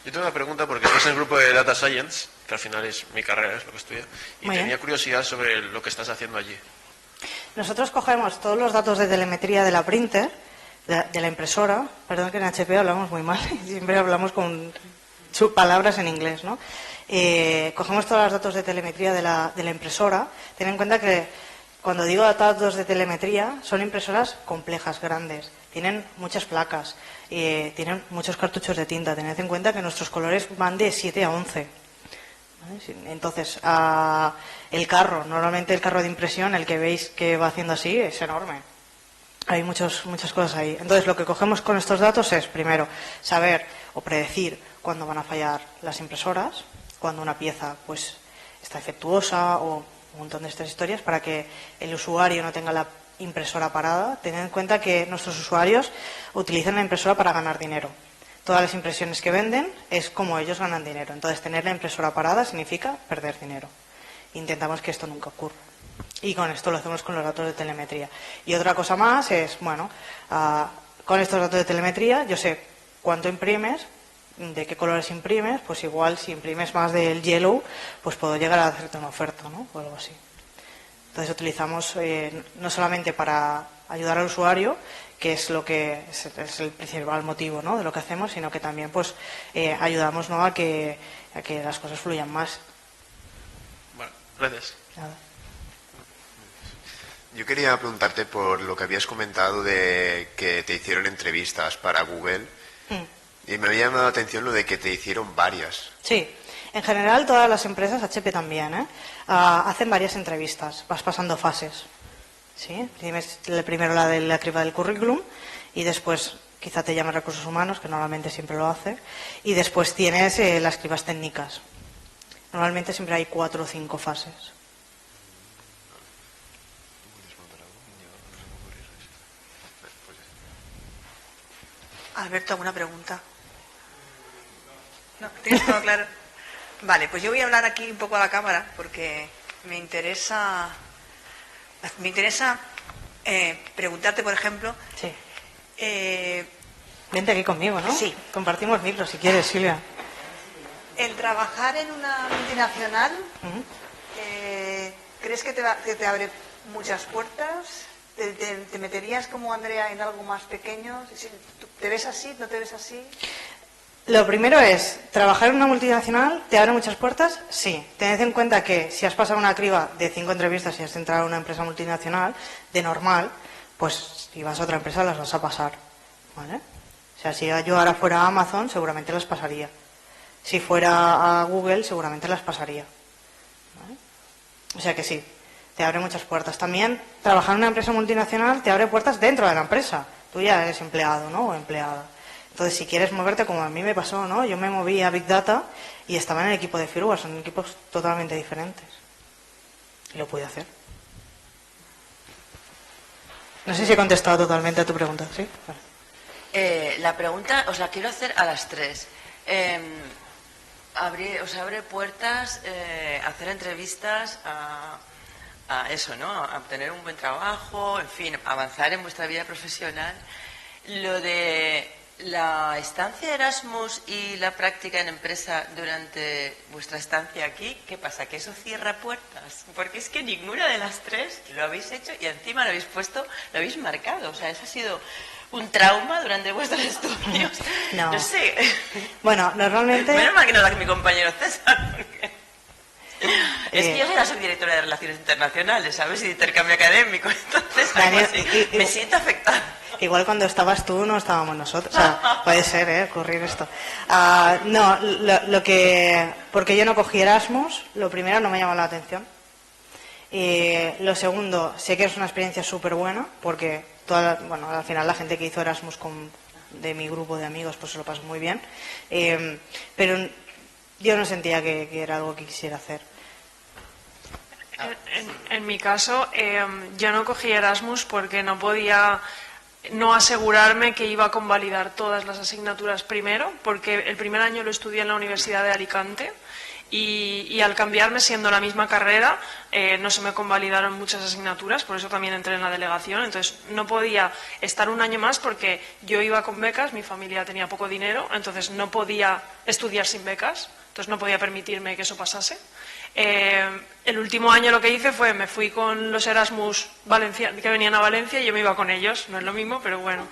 Yo tengo una pregunta porque estás en el grupo de Data Science, que al final es mi carrera, es lo que estudio, y Muy tenía bien. curiosidad sobre lo que estás haciendo allí. Nosotros cogemos todos los datos de telemetría de la printer, de la impresora. Perdón que en HP hablamos muy mal, siempre hablamos con palabras en inglés, ¿no? Cogemos todos los datos de telemetría de la impresora. Ten en cuenta que cuando digo datos de telemetría son impresoras complejas, grandes. tienen muchas placas, tienen muchos cartuchos de tinta. Tened en cuenta que nuestros colores van de 7 a 11. ¿Vale? Entonces, normalmente el carro de impresión, el que veis que va haciendo así, es enorme. Hay muchas cosas ahí. Entonces, lo que cogemos con estos datos es, primero, saber o predecir cuándo van a fallar las impresoras, cuando una pieza pues está defectuosa o un montón de estas historias, para que el usuario no tenga la impresora parada. Tened en cuenta que nuestros usuarios utilizan la impresora para ganar dinero. Todas las impresiones que venden es como ellos ganan dinero. Entonces, tener la impresora parada significa perder dinero. Intentamos que esto nunca ocurra. Y con esto lo hacemos con los datos de telemetría. Y otra cosa más es, con estos datos de telemetría yo sé cuánto imprimes, de qué colores imprimes, pues igual si imprimes más del yellow, pues puedo llegar a hacerte una oferta, ¿no? O algo así. Entonces utilizamos no solamente para ayudar al usuario, que es es el principal motivo, ¿no?, de lo que hacemos, sino que también pues ayudamos, ¿no?, a que las cosas fluyan más. Bueno, gracias. Nada. Yo quería preguntarte por lo que habías comentado de que te hicieron entrevistas para Google. Y me había llamado la atención lo de que te hicieron varias. Sí, en general todas las empresas, HP también, hacen varias entrevistas, vas pasando fases. ¿Sí? Tienes primero la de la criba del currículum y después quizá te llaman recursos humanos, que normalmente siempre lo hace, y después tienes las cribas técnicas. Normalmente siempre hay 4 o 5 fases. Alberto, ¿alguna pregunta? No, ¿tienes todo claro? Vale, pues yo voy a hablar aquí un poco a la cámara porque me interesa preguntarte, por ejemplo... Sí. Vente aquí conmigo, ¿no? Sí. Compartimos micro si quieres, Silvia. El trabajar en una multinacional, ¿crees que te abre muchas puertas? ¿Te meterías como Andrea en algo más pequeño? ¿Te ves así? ¿No te ves así? Lo primero es, ¿trabajar en una multinacional te abre muchas puertas? Sí. Tened en cuenta que si has pasado una criba de 5 entrevistas y has entrado en una empresa multinacional, de normal, pues si vas a otra empresa las vas a pasar. ¿Vale? O sea, si yo ahora fuera a Amazon, seguramente las pasaría. Si fuera a Google, seguramente las pasaría. ¿Vale? O sea que sí, te abre muchas puertas. También, trabajar en una empresa multinacional te abre puertas dentro de la empresa. Tú ya eres empleado, ¿no?, o empleada. Entonces, si quieres moverte, como a mí me pasó, ¿no?, yo me moví a Big Data y estaba en el equipo de Firewall, son equipos totalmente diferentes. Y lo pude hacer. No sé si he contestado totalmente a tu pregunta, ¿sí? Vale. La pregunta os la quiero hacer a las 3. Os abre puertas hacer entrevistas a eso, ¿no?, a obtener un buen trabajo, en fin, avanzar en vuestra vida profesional. Lo de la estancia Erasmus y la práctica en empresa durante vuestra estancia aquí, ¿qué pasa? ¿Que eso cierra puertas? Porque es que ninguna de las 3 lo habéis hecho y encima lo habéis puesto, lo habéis marcado. O sea, eso ha sido un trauma durante vuestros estudios. No sé. Bueno, normalmente... Menos mal que no da mi compañero César, porque... Es que yo soy la subdirectora de Relaciones Internacionales, ¿sabes? Y de intercambio académico, entonces algo así. Me siento afectada. Igual cuando estabas tú no estábamos nosotros. O sea, puede ser, ocurrir esto. No, porque yo no cogí Erasmus, lo primero no me llamó la atención. Y lo segundo, sé que es una experiencia súper buena, porque al final la gente que hizo Erasmus de mi grupo de amigos pues se lo pasó muy bien. Pero yo no sentía que era algo que quisiera hacer. En mi caso, yo no cogí Erasmus porque no podía no asegurarme que iba a convalidar todas las asignaturas primero, porque el primer año lo estudié en la Universidad de Alicante y al cambiarme, siendo la misma carrera, no se me convalidaron muchas asignaturas, por eso también entré en la delegación. Entonces no podía estar un año más porque yo iba con becas, mi familia tenía poco dinero, entonces no podía estudiar sin becas, entonces no podía permitirme que eso pasase. El último año lo que hice fue, me fui con los Erasmus que venían a Valencia y yo me iba con ellos, no es lo mismo, pero bueno.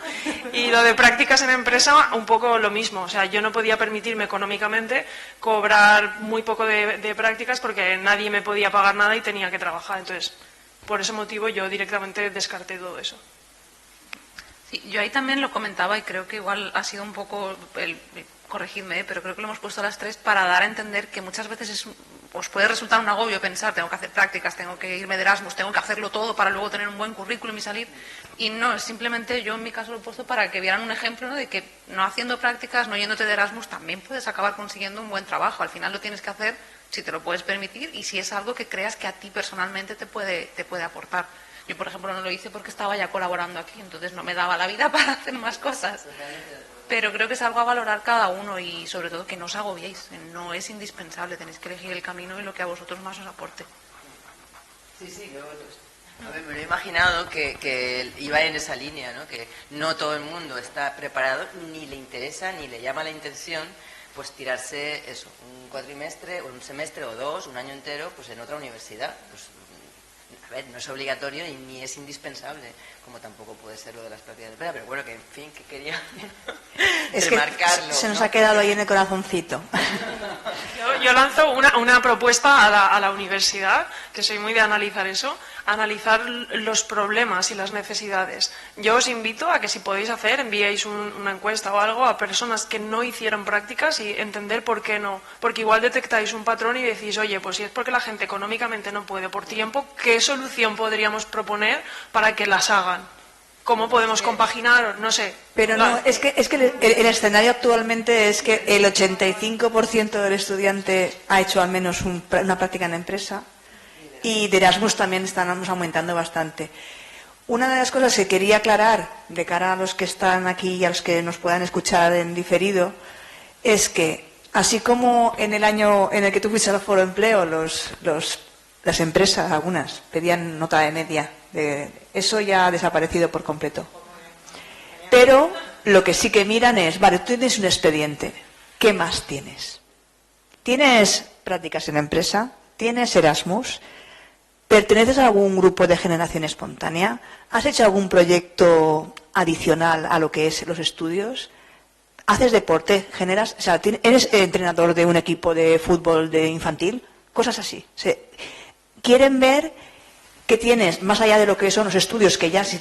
Y lo de prácticas en empresa, un poco lo mismo, o sea, yo no podía permitirme económicamente cobrar muy poco de prácticas porque nadie me podía pagar nada y tenía que trabajar, entonces, por ese motivo yo directamente descarté todo eso. Sí, yo ahí también lo comentaba y creo que igual ha sido un poco, corregidme, pero creo que lo hemos puesto a las tres para dar a entender que muchas veces os puede resultar un agobio pensar, tengo que hacer prácticas, tengo que irme de Erasmus, tengo que hacerlo todo para luego tener un buen currículum y salir. Y no, es simplemente yo en mi caso lo he puesto para que vieran un ejemplo, ¿no?, de que no haciendo prácticas, no yéndote de Erasmus, también puedes acabar consiguiendo un buen trabajo. Al final lo tienes que hacer si te lo puedes permitir y si es algo que creas que a ti personalmente te puede aportar. Yo, por ejemplo, no lo hice porque estaba ya colaborando aquí, entonces no me daba la vida para hacer más cosas. Pero creo que es algo a valorar cada uno y sobre todo que no os agobiéis. No es indispensable, tenéis que elegir el camino y lo que a vosotros más os aporte. Sí, yo a ver, me lo he imaginado que iba en esa línea, ¿no? Que no todo el mundo está preparado, ni le interesa, ni le llama la intención, pues tirarse eso, un cuatrimestre, o un semestre, o dos, un año entero, pues en otra universidad. Pues, a ver, no es obligatorio y ni es indispensable, como tampoco puede ser lo de las prácticas de empresa, pero bueno, que en fin, que quería remarcarlo. Se nos ha quedado ahí en el corazoncito. Yo lanzo una propuesta a la universidad, que soy muy de analizar eso, analizar los problemas y las necesidades. Yo os invito a que si podéis hacer, enviéis una encuesta o algo a personas que no hicieron prácticas y entender por qué no. Porque igual detectáis un patrón y decís, oye, pues si es porque la gente económicamente no puede por tiempo, ¿qué solución podríamos proponer para que las hagan? ¿Cómo podemos compaginar? No sé. Pero no, es que el escenario actualmente es que el 85% del estudiante ha hecho al menos una práctica en la empresa y de Erasmus también estamos aumentando bastante. Una de las cosas que quería aclarar de cara a los que están aquí y a los que nos puedan escuchar en diferido es que, así como en el año en el que tú fuiste al Foro Empleo, las empresas, algunas, pedían nota de media. Eso ya ha desaparecido por completo. Pero lo que sí que miran es, vale, tú tienes un expediente, ¿qué más tienes? ¿Tienes prácticas en la empresa? ¿Tienes Erasmus? ¿Perteneces a algún grupo de generación espontánea? ¿Has hecho algún proyecto adicional a lo que es los estudios? ¿Haces deporte? ¿Eres entrenador de un equipo de fútbol de infantil? Cosas así. Quieren ver que tienes, más allá de lo que son los estudios, que ya si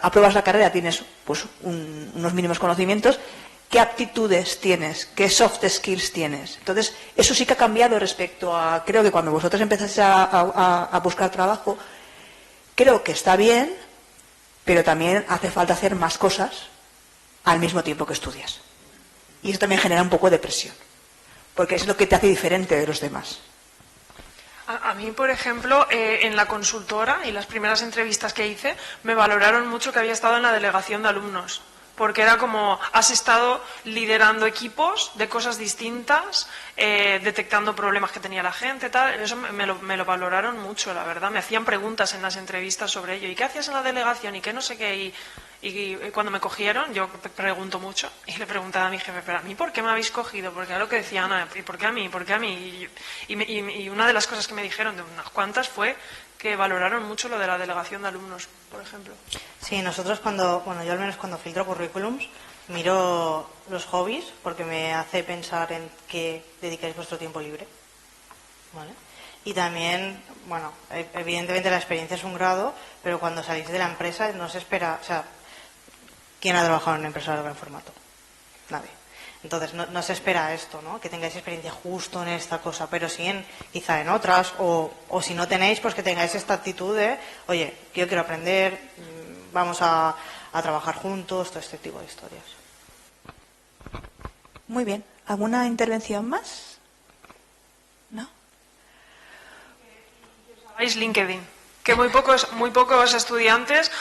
apruebas la carrera tienes pues unos mínimos conocimientos, qué aptitudes tienes, qué soft skills tienes. Entonces, eso sí que ha cambiado respecto a, creo que cuando vosotros empezáis a buscar trabajo, creo que está bien, pero también hace falta hacer más cosas al mismo tiempo que estudias. Y eso también genera un poco de presión, porque es lo que te hace diferente de los demás. A mí, por ejemplo, en la consultora y las primeras entrevistas que hice, me valoraron mucho que había estado en la delegación de alumnos. Porque era como, has estado liderando equipos de cosas distintas, detectando problemas que tenía la gente, tal. Eso me lo valoraron mucho, la verdad. Me hacían preguntas en las entrevistas sobre ello. ¿Y qué hacías en la delegación? ¿Y qué no sé qué? Y cuando me cogieron, yo pregunto mucho y le preguntaba a mi jefe, ¿pero a mí por qué me habéis cogido? Porque era lo que decía Ana, ¿y por qué a mí? ¿Por qué a mí? Y una de las cosas que me dijeron, de unas cuantas, fue que valoraron mucho lo de la delegación de alumnos, por ejemplo. Sí, nosotros yo al menos cuando filtro currículums, miro los hobbies, porque me hace pensar en qué dedicáis vuestro tiempo libre. ¿Vale? Y también, bueno, evidentemente la experiencia es un grado, pero cuando salís de la empresa no se espera, o sea, ¿quién ha trabajado en una empresa de gran formato? Nadie. Entonces no se espera esto, ¿no? Que tengáis experiencia justo en esta cosa, pero sí quizá en otras, o si no tenéis, pues que tengáis esta actitud de, oye, yo quiero aprender, vamos a trabajar juntos, todo este tipo de historias. Muy bien. ¿Alguna intervención más? ¿No? Hagáis LinkedIn. Que muy pocos estudiantes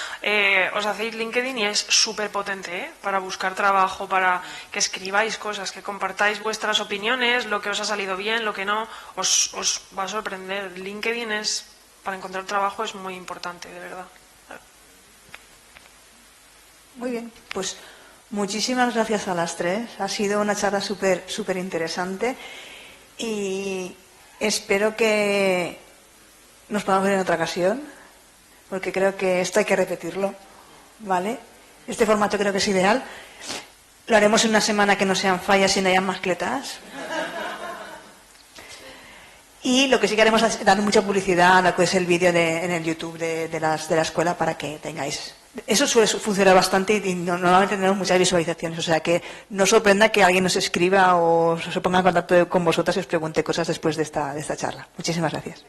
os hacéis LinkedIn y es súper potente para buscar trabajo, para que escribáis cosas, que compartáis vuestras opiniones, lo que os ha salido bien, lo que no, os va a sorprender. LinkedIn para encontrar trabajo es muy importante, de verdad. Muy bien, pues muchísimas gracias a las tres. Ha sido una charla súper interesante y espero que nos podamos ver en otra ocasión, porque creo que esto hay que repetirlo, ¿vale? Este formato creo que es ideal. Lo haremos en una semana que no sean fallas y no hayan mascletas. Y lo que sí que haremos es dar mucha publicidad a lo que es el vídeo en el YouTube de la escuela para que tengáis Eso suele funcionar bastante y normalmente tenemos muchas visualizaciones, o sea que no sorprenda que alguien nos escriba o se ponga en contacto con vosotras y os pregunte cosas después de esta charla. Muchísimas gracias.